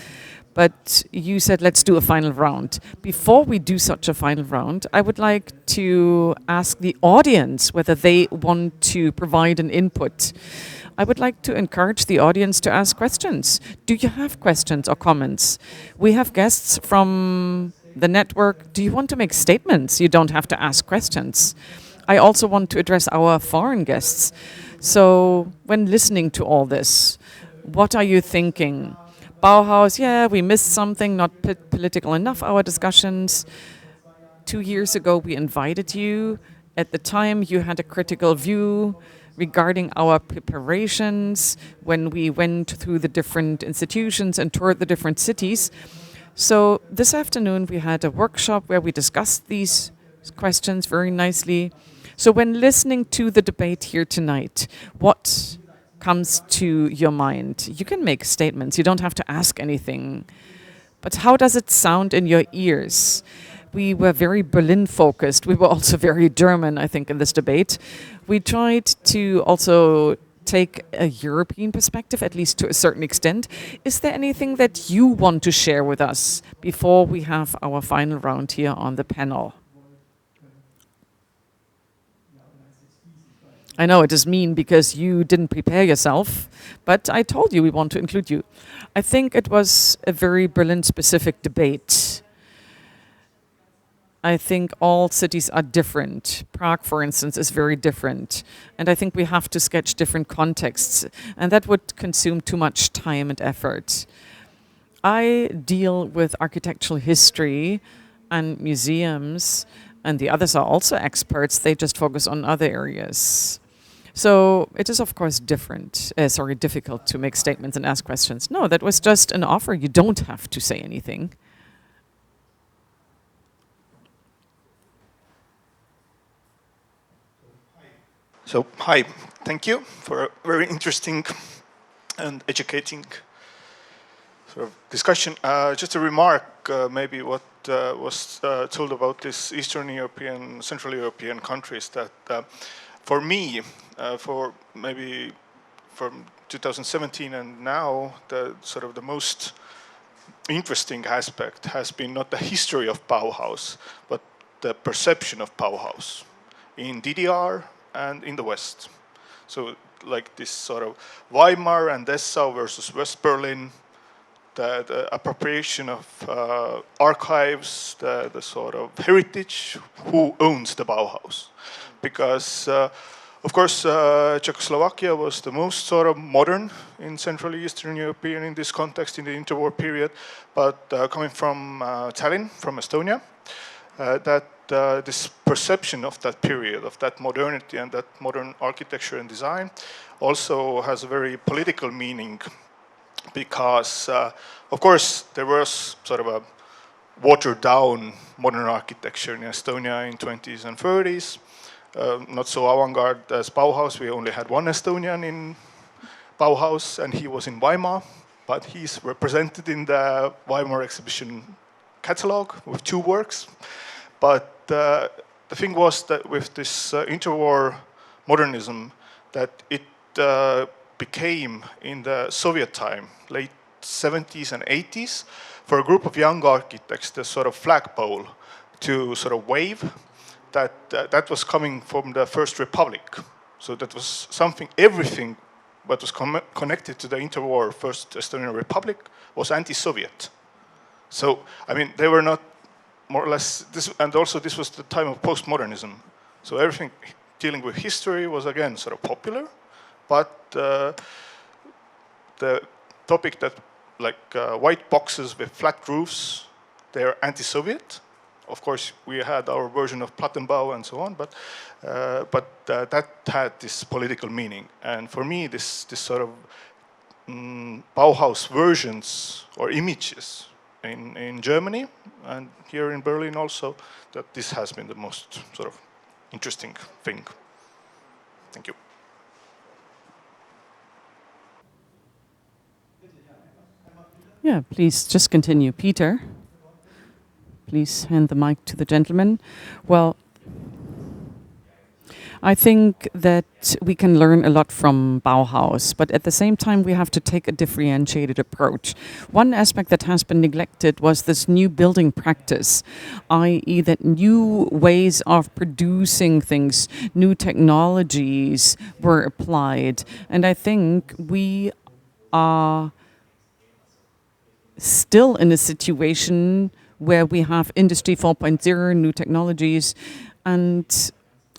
Speaker 2: But you said let's do a final round. Before we do such a final round, I would like to ask the audience whether they want to provide an input. I would like to encourage the audience to ask questions. Do you have questions or comments? We have guests from the network. Do you want to make statements? You don't have to ask questions. I also want to address our foreign guests. So when listening to all this, what are you thinking? Bauhaus, yeah, we missed something, not political enough, our discussions. 2 years ago, we invited you. At the time, you had a critical view regarding our preparations when we went through the different institutions and toured the different cities. So this afternoon, we had a workshop where we discussed these questions very nicely. So when listening to the debate here tonight, what comes to your mind? You can make statements. You don't have to ask anything. But how does it sound in your ears? We were very Berlin focused. We were also very German, I think, in this debate. We tried to also take a European perspective, at least to a certain extent. Is there anything that you want to share with us before we have our final round here on the panel? I know it is mean because you didn't prepare yourself, but I told you we want to include you. I think it was a very Berlin-specific debate. I think all cities are different. Prague, for instance, is very different. And I think we have to sketch different contexts, and that would consume too much time and effort. I deal with architectural history and museums, and the others are also experts. They just focus on other areas. So it is, of course, difficult to make statements and ask questions. No, that was just an offer. You don't have to say anything.
Speaker 3: So, hi, thank you for a very interesting and educating sort of discussion. Just a remark, maybe what was told about this Eastern European, Central European countries, that for me, for maybe from 2017 and now, the sort of the most interesting aspect has been not the history of Bauhaus, but the perception of Bauhaus in DDR and in the West. So like this sort of Weimar and Dessau versus West Berlin, the appropriation of archives, the sort of heritage, who owns the Bauhaus. Because, of course, Czechoslovakia was the most sort of modern in Central Eastern European in this context in the interwar period, but coming from Tallinn, from Estonia, that this perception of that period, of that modernity and that modern architecture and design also has a very political meaning because, of course, there was sort of a watered down modern architecture in Estonia in 20s and 30s. Not so avant-garde as Bauhaus. We only had one Estonian in Bauhaus, and he was in Weimar, but he's represented in the Weimar exhibition catalog with 2 works. But the thing was that with this interwar modernism, that it became in the Soviet time, late 70s and 80s, for a group of young architects, the sort of flagpole to sort of wave that was coming from the First Republic. So that was something, everything that was connected to the interwar First Estonian Republic was anti-Soviet. So, I mean, they were not more or less, and also this was the time of postmodernism. So everything dealing with history was again sort of popular, but the topic that like white boxes with flat roofs, they're anti-Soviet. Of course, we had our version of Plattenbau and so on, but that had this political meaning. And for me, this sort of Bauhaus versions or images in Germany and here in Berlin also, that this has been the most sort of interesting thing. Thank you.
Speaker 2: Yeah, please just continue. Peter, please hand the mic to the gentleman. Well, I think that we can learn a lot from Bauhaus, but at the same time we have to take a differentiated approach. One aspect that has been neglected was this new building practice, i.e. that new ways of producing things, new technologies were applied. And I think we are still in a situation where we have Industry 4.0, new technologies, and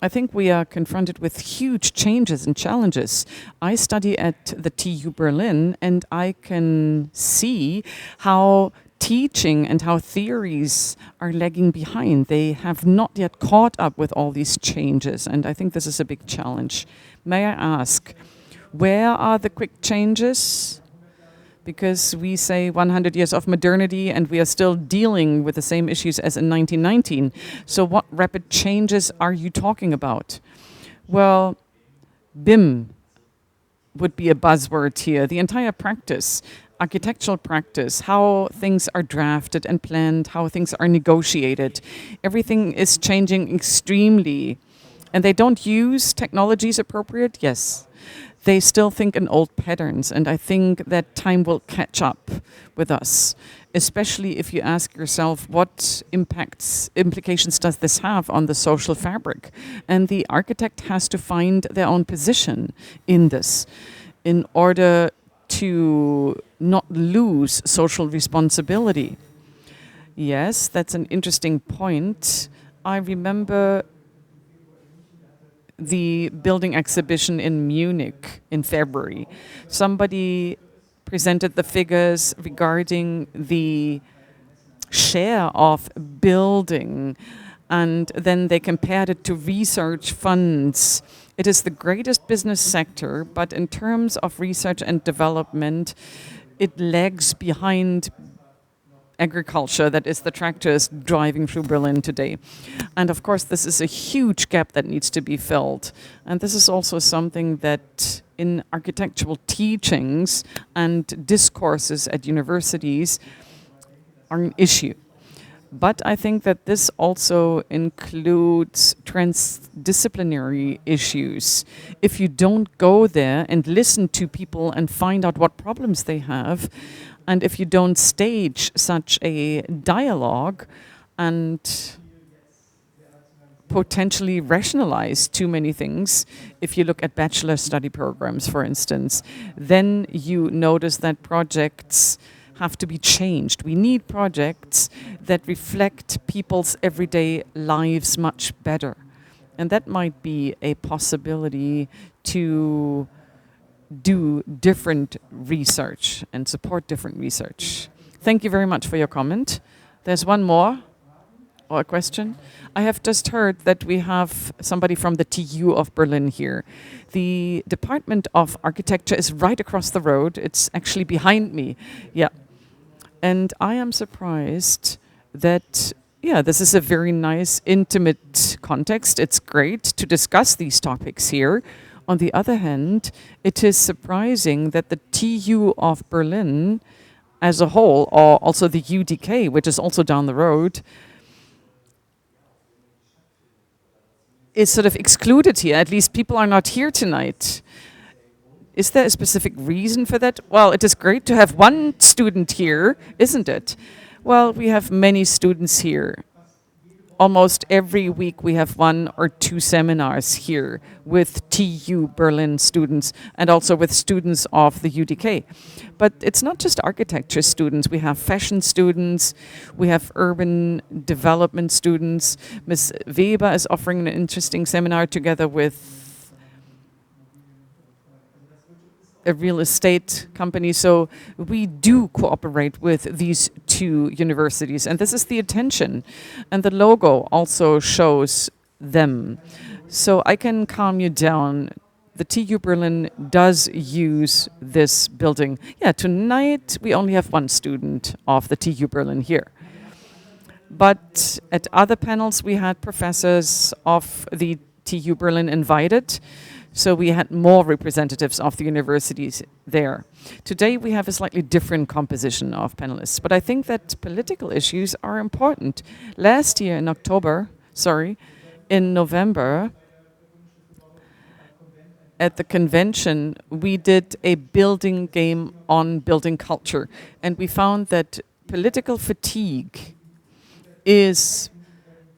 Speaker 2: I think we are confronted with huge changes and challenges. I study at the TU Berlin, and I can see how teaching and how theories are lagging behind. They have not yet caught up with all these changes, and I think this is a big challenge. May I ask, where are the quick changes? Because we say 100 years of modernity and we are still dealing with the same issues as in 1919. So what rapid changes are you talking about? Well, BIM would be a buzzword here. The entire practice, architectural practice, how things are drafted and planned, how things are negotiated. Everything is changing extremely. And they don't use technologies appropriate? Yes. They still think in old patterns, and I think that time will catch up with us, especially if you ask yourself what implications does this have on the social fabric? And the architect has to find their own position in this in order to not lose social responsibility. Yes, that's an interesting point. I remember the building exhibition in Munich in February. Somebody presented the figures regarding the share of building, and then they compared it to research funds. It is the greatest business sector, but in terms of research and development, it lags behind agriculture, that is the tractors driving through Berlin today. And of course, this is a huge gap that needs to be filled. And this is also something that in architectural teachings and discourses at universities are an issue. But I think that this also includes transdisciplinary issues. If you don't go there and listen to people and find out what problems they have, and if you don't stage such a dialogue and potentially rationalize too many things. If you look at bachelor study programs, for instance, then you notice that projects have to be changed. We need projects that reflect people's everyday lives much better. And that might be a possibility to do different research and support different research. Thank you very much for your comment. There's one more, or a question. I have just heard that we have somebody from the TU of Berlin here. The Department of Architecture is right across the road. It's actually behind me. Yeah. And I am surprised that, yeah, this is a very nice, intimate context. It's great to discuss these topics here. On the other hand, it is surprising that the TU of Berlin as a whole, or also the UDK, which is also down the road, is sort of excluded here. At least people are not here tonight. Is there a specific reason for that? Well, it is great to have one student here, isn't it? Well, we have many students here. Almost every week we have 1 or 2 seminars here with TU Berlin students and also with students of the UDK. But it's not just architecture students. We have fashion students, we have urban development students. Ms. Weber is offering an interesting seminar together with a real estate company. So we do cooperate with these 2 universities, and this is the intention. And the logo also shows them. So I can calm you down. The TU Berlin does use this building. Yeah, tonight we only have 1 student of the TU Berlin here. But at other panels we had professors of the TU Berlin invited. So we had more representatives of the universities there. Today we have a slightly different composition of panelists, but I think that political issues are important. Last year in November, at the convention, we did a building game on building culture, and we found that political fatigue is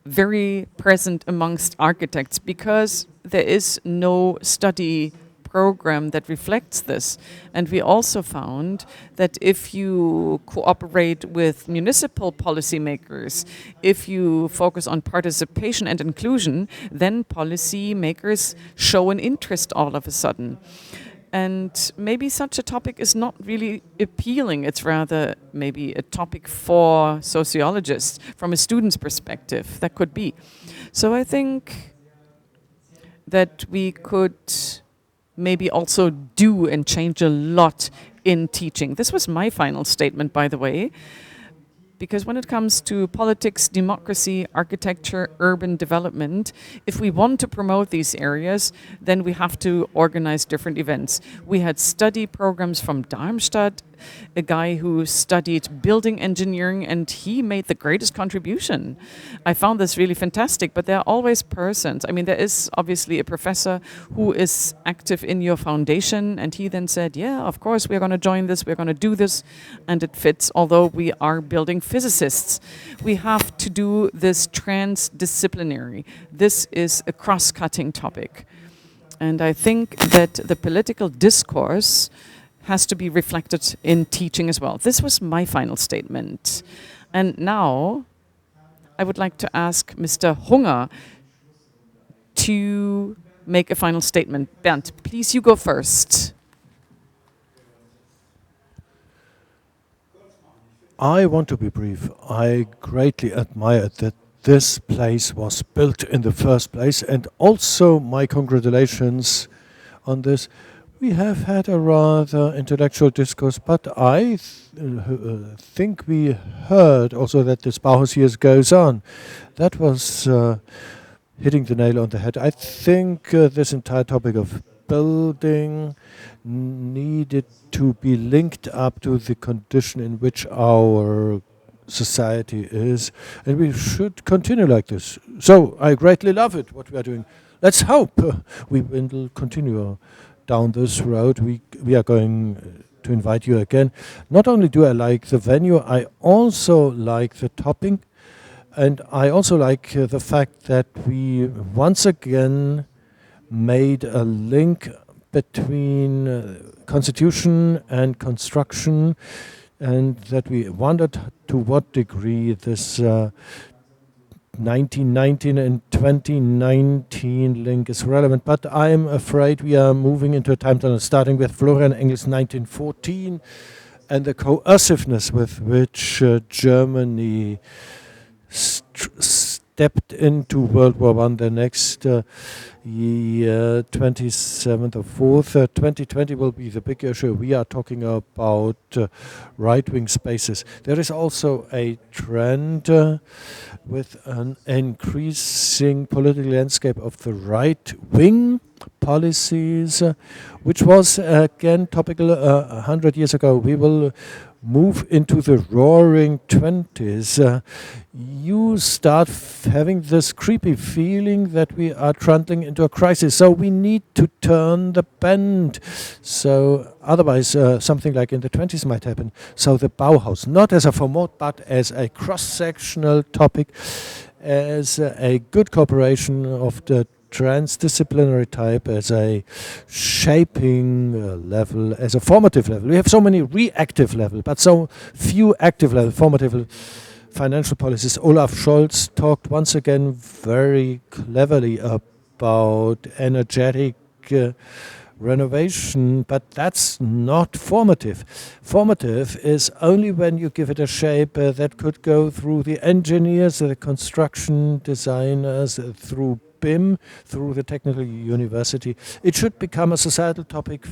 Speaker 2: very present amongst architects because there is no study program that reflects this. And we also found that if you cooperate with municipal policymakers, if you focus on participation and inclusion, then policymakers show an interest all of a sudden. And maybe such a topic is not really appealing. It's rather maybe a topic for sociologists from a student's perspective. That could be. So I think that we could maybe also do and change a lot in teaching. This was my final statement, by the way. Because when it comes to politics, democracy, architecture, urban development, if we want to promote these areas, then we have to organize different events. We had study programs from Darmstadt, a guy who studied building engineering, and he made the greatest contribution. I found this really fantastic, but there are always persons. I mean, there is obviously a professor who is active in your foundation, and he then said, yeah, of course, we're going to join this, we're going to do this, and it fits, although we are building physicists. We have to do this transdisciplinary. This is a cross-cutting topic. And I think that the political discourse has to be reflected in teaching as well. This was my final statement. And now I would like to ask Mr. Hunger to make a final statement. Bernd, please, you go first.
Speaker 1: I want to be brief. I greatly admire that this place was built in the first place, and also my congratulations on this. We have had a rather intellectual discourse, but I think we heard also that this Bauhaus years goes on. That was hitting the nail on the head. I think this entire topic of building needed to be linked up to the condition in which our society is, and we should continue like this. So I greatly love it, what we are doing. Let's hope we will continue down this road. We are going to invite you again. Not only do I like the venue, I also like the topic. And I also like the fact that we once again made a link between constitution and construction, and that we wondered to what degree this 1919 and 2019 link is relevant. But I'm afraid we are moving into a time tunnel, starting with Florian Engels' 1914 and the coerciveness with which Germany stepped into World War I the next year, 27th of 4th. 2020 will be the big issue. We are talking about right-wing spaces. There is also a trend with an increasing political landscape of the right-wing policies, which was again topical 100 years ago. We will move into the roaring 20s. You start having this creepy feeling that we are trundling into a crisis. So we need to turn the bend. So otherwise something like in the 20s might happen. So the Bauhaus, not as a format, but as a cross-sectional topic, as a good cooperation of the transdisciplinary type, as a shaping level, as a formative level. We have so many reactive level, but so few active level, formative financial policies. Olaf Scholz talked once again very cleverly about energetic renovation, but that's not formative. Formative is only when you give it a shape that could go through the engineers, the construction designers, through BIM, through the technical university. It should become a societal topic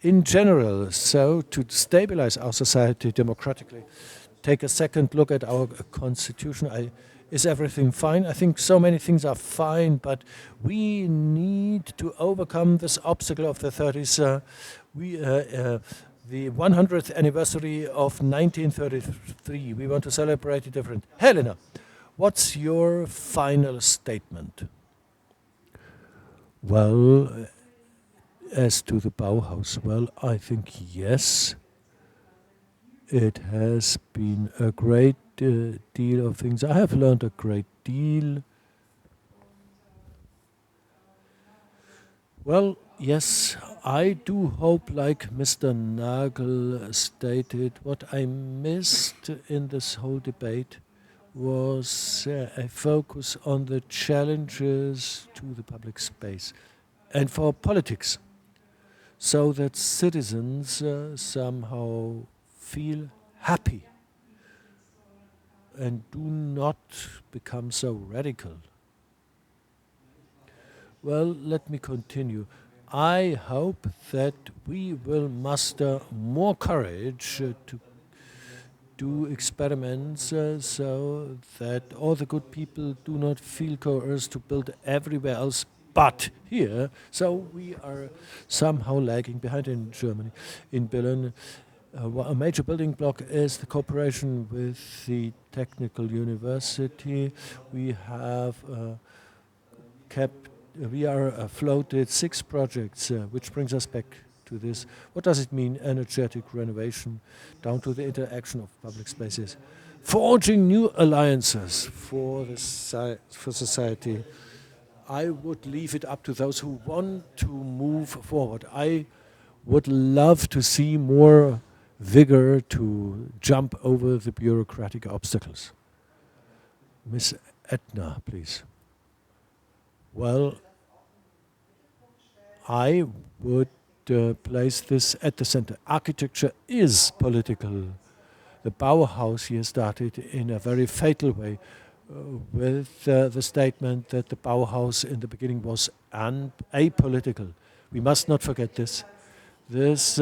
Speaker 1: in general. So to stabilize our society democratically, take a second look at our constitution. Is everything fine? I think so many things are fine, but we need to overcome this obstacle of the 30s. The 100th anniversary of 1933. We want to celebrate it different. Helena, what's your final statement? Well, as to the Bauhaus, well, I think yes, it has been a great deal of things. I have learned a great deal. Well, yes, I do hope, like Mr. Nagel stated, what I missed in this whole debate was a focus on the challenges to the public space and for politics, so that citizens somehow feel happy and do not become so radical. Well, let me continue. I hope that we will muster more courage to do experiments so that all the good people do not feel coerced to build everywhere else but here. So we are somehow lagging behind in Germany. In Berlin, a major building block is the cooperation with the technical university. We have floated 6 projects, which brings us back to this. What does it mean, energetic renovation, down to the interaction of public spaces? Forging new alliances for society. I would leave it up to those who want to move forward. I would love to see more vigor to jump over the bureaucratic obstacles. Miss Edna, please. Well, I would place this at the center. Architecture is political. The Bauhaus here started in a very fatal way with the statement that the Bauhaus in the beginning was apolitical. We must not forget this. This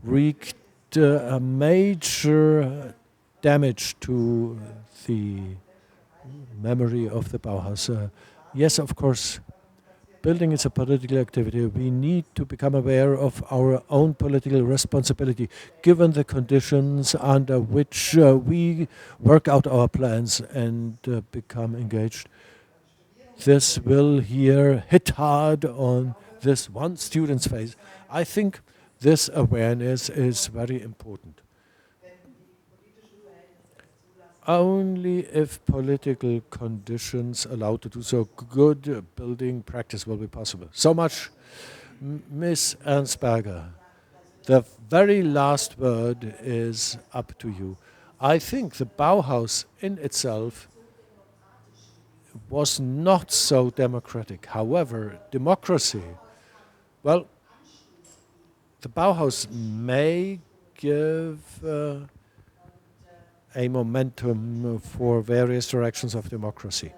Speaker 1: wreaked a major damage to the memory of the Bauhaus. Yes, of course, building is a political activity. We need to become aware of our own political responsibility, given the conditions under which we work out our plans and become engaged. This will here hit hard on this one student's face. I think this awareness is very important. only if political conditions allow to do so, good building practice will be possible. So much, Ms. Ernstberger. The very last word is up to you. I think the Bauhaus in itself was not so democratic. However, democracy, well, the Bauhaus may give a momentum for various directions of democracy.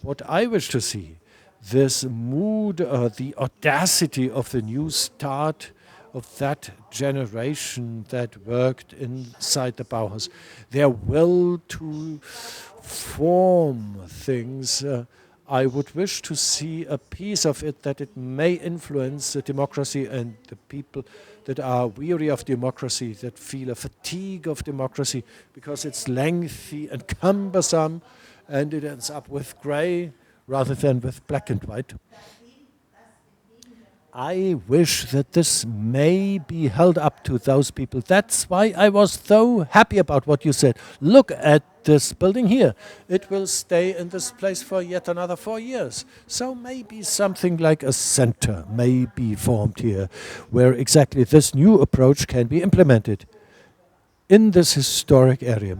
Speaker 1: What I wish to see, this mood, the audacity of the new start of that generation that worked inside the Bauhaus, their will to form things. I would wish to see a piece of it that it may influence the democracy and the people that are weary of democracy, that feel a fatigue of democracy because it's lengthy and cumbersome and it ends up with grey rather than with black and white. I wish that this may be held up to those people. That's why I was so happy about what you said. Look at this building here. It will stay in this place for yet another 4 years. So maybe something like a center may be formed here, where exactly this new approach can be implemented in this historic area.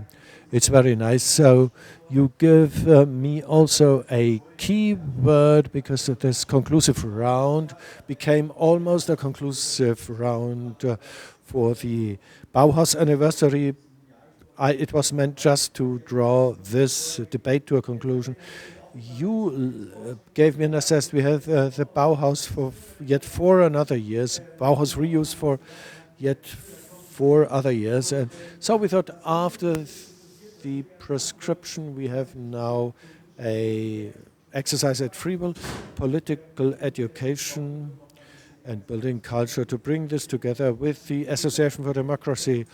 Speaker 1: It's very nice. So you give me also a key word, because this conclusive round became almost a conclusive round for the Bauhaus anniversary. It was meant just to draw this debate to a conclusion. You gave me an assessment. We have the Bauhaus for yet 4 another years, Bauhaus reuse for yet 4 other years. And so we thought after the prescription, we have now a exercise at free will, political education and building culture, to bring this together with the Association for Democracy.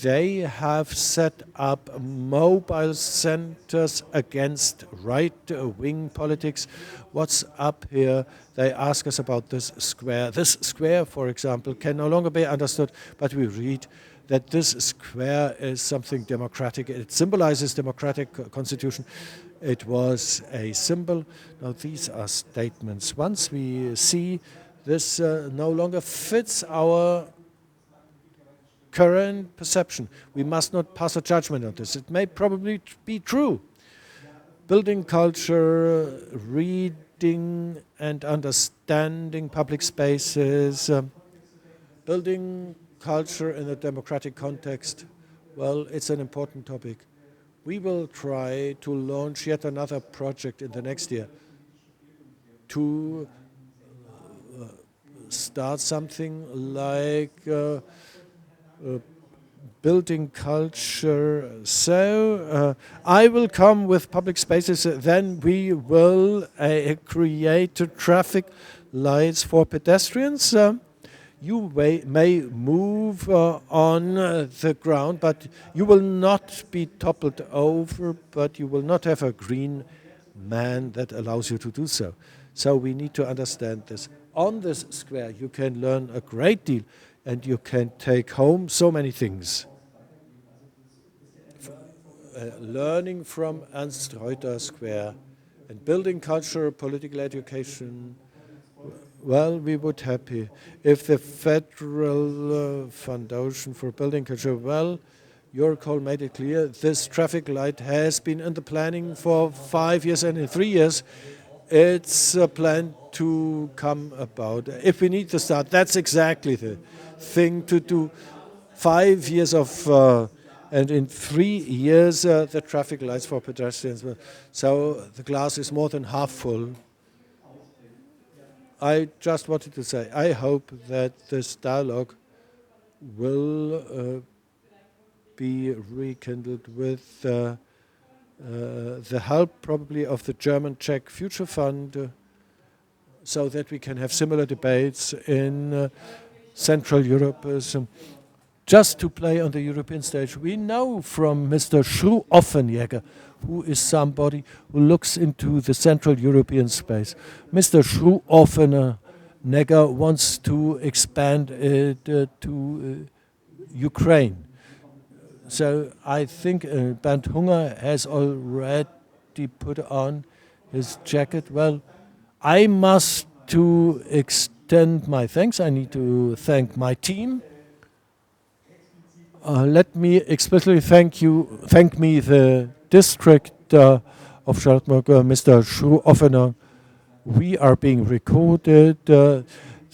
Speaker 1: They have set up mobile centers against right-wing politics. What's up here? They ask us about this square. This square, for example, can no longer be understood, but we read that this square is something democratic. It symbolizes democratic constitution. It was a symbol. Now these are statements. Once we see this no longer fits our current perception, we must not pass a judgment on this. It may probably be true. Building culture, reading and understanding public spaces, building culture in a democratic context, well, it's an important topic. We will try to launch yet another project in the next year to start something like building culture. So I will come with public spaces, then we will create traffic lights for pedestrians. You may move on the ground, but you will not be toppled over, but you will not have a green man that allows you to do so. So we need to understand this. On this square, you can learn a great deal, and you can take home so many things. Learning from Ernst Reuter Square and building culture, political education. Well, we would happy if the Federal Foundation for Building Culture, well, your call made it clear, this traffic light has been in the planning for 5 years, and in 3 years it's planned to come about. If we need to start, that's exactly the thing to do. 5 years of, and in 3 years the traffic lights for pedestrians. So the glass is more than half full. I just wanted to say, I hope that this dialogue will be rekindled with the help probably of the German-Czech Future Fund, so that we can have similar debates in Central Europe. Just to play on the European stage. We know from Mr. Schruoffeneger, who is somebody who looks into the Central European space. Mr. Schruoffeneger wants to expand it to Ukraine. So I think Bernd Hunger has already put on his jacket. Well, I must to extend my thanks. I need to thank my team. Let me explicitly thank me the district of Charlottenburg, Mr. Schruoffeneger. We are being recorded.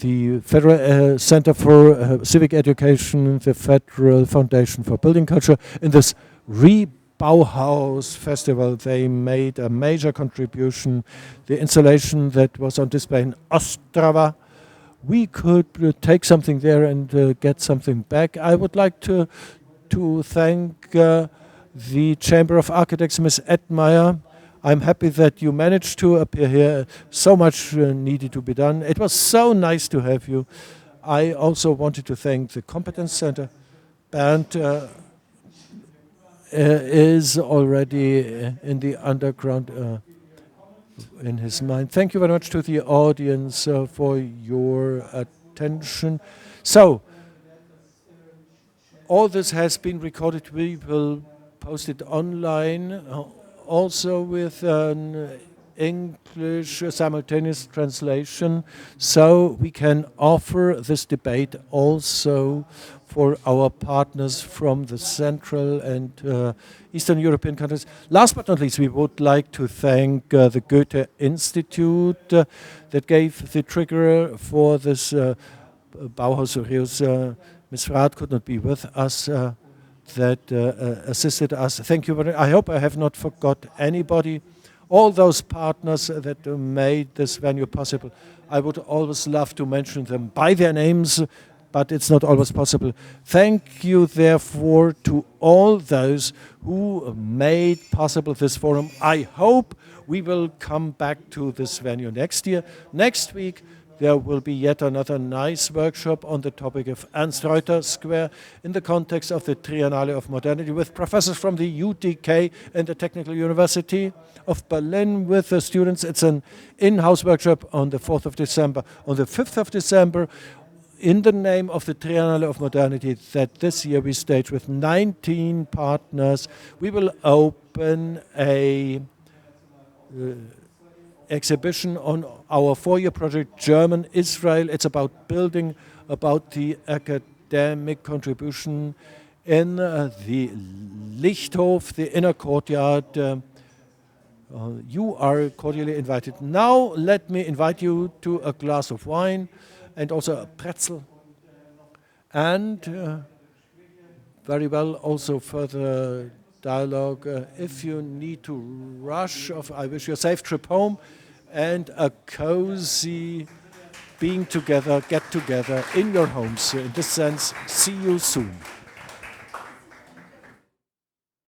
Speaker 1: The Federal Center for Civic Education, the Federal Foundation for Building Culture. In this Bauhaus Festival, they made a major contribution. The installation that was on display in Ostrava, we could take something there and get something back. I would like to thank the Chamber of Architects, Ms. Edmaier. I'm happy that you managed to appear here. So much needed to be done. It was so nice to have you. I also wanted to thank the Competence Center. Bernd is already in the underground in his mind. Thank you very much to the audience for your attention. So, all this has been recorded. We will post it online. Also with an English simultaneous translation, so we can offer this debate also for our partners from the Central and Eastern European countries. Last but not least, we would like to thank the Goethe-Institut that gave the trigger for this Bauhaus-Jubiläum. Ms. Rath could not be with us. That assisted us. Thank you very much. I hope I have not forgot anybody. All those partners that made this venue possible. I would always love to mention them by their names, but it's not always possible. Thank you, therefore, to all those who made possible this forum. I hope we will come back to this venue next year. Next week, there will be yet another nice workshop on the topic of Ernst Reuter Square in the context of the Triennale of Modernity with professors from the UTK and the Technical University of Berlin with the students. It's an in-house workshop on the 4th of December. On the 5th of December, in the name of the Triennale of Modernity that this year we stage with 19 partners, we will open a exhibition on our four-year project, German Israel. It's about building, about the academic contribution in the Lichthof, the inner courtyard. You are cordially invited. Now let me invite you to a glass of wine and also a pretzel. And very well also further dialogue. If you need to rush off, I wish you a safe trip home and a cozy being together, get together in your homes. In this sense, see you soon.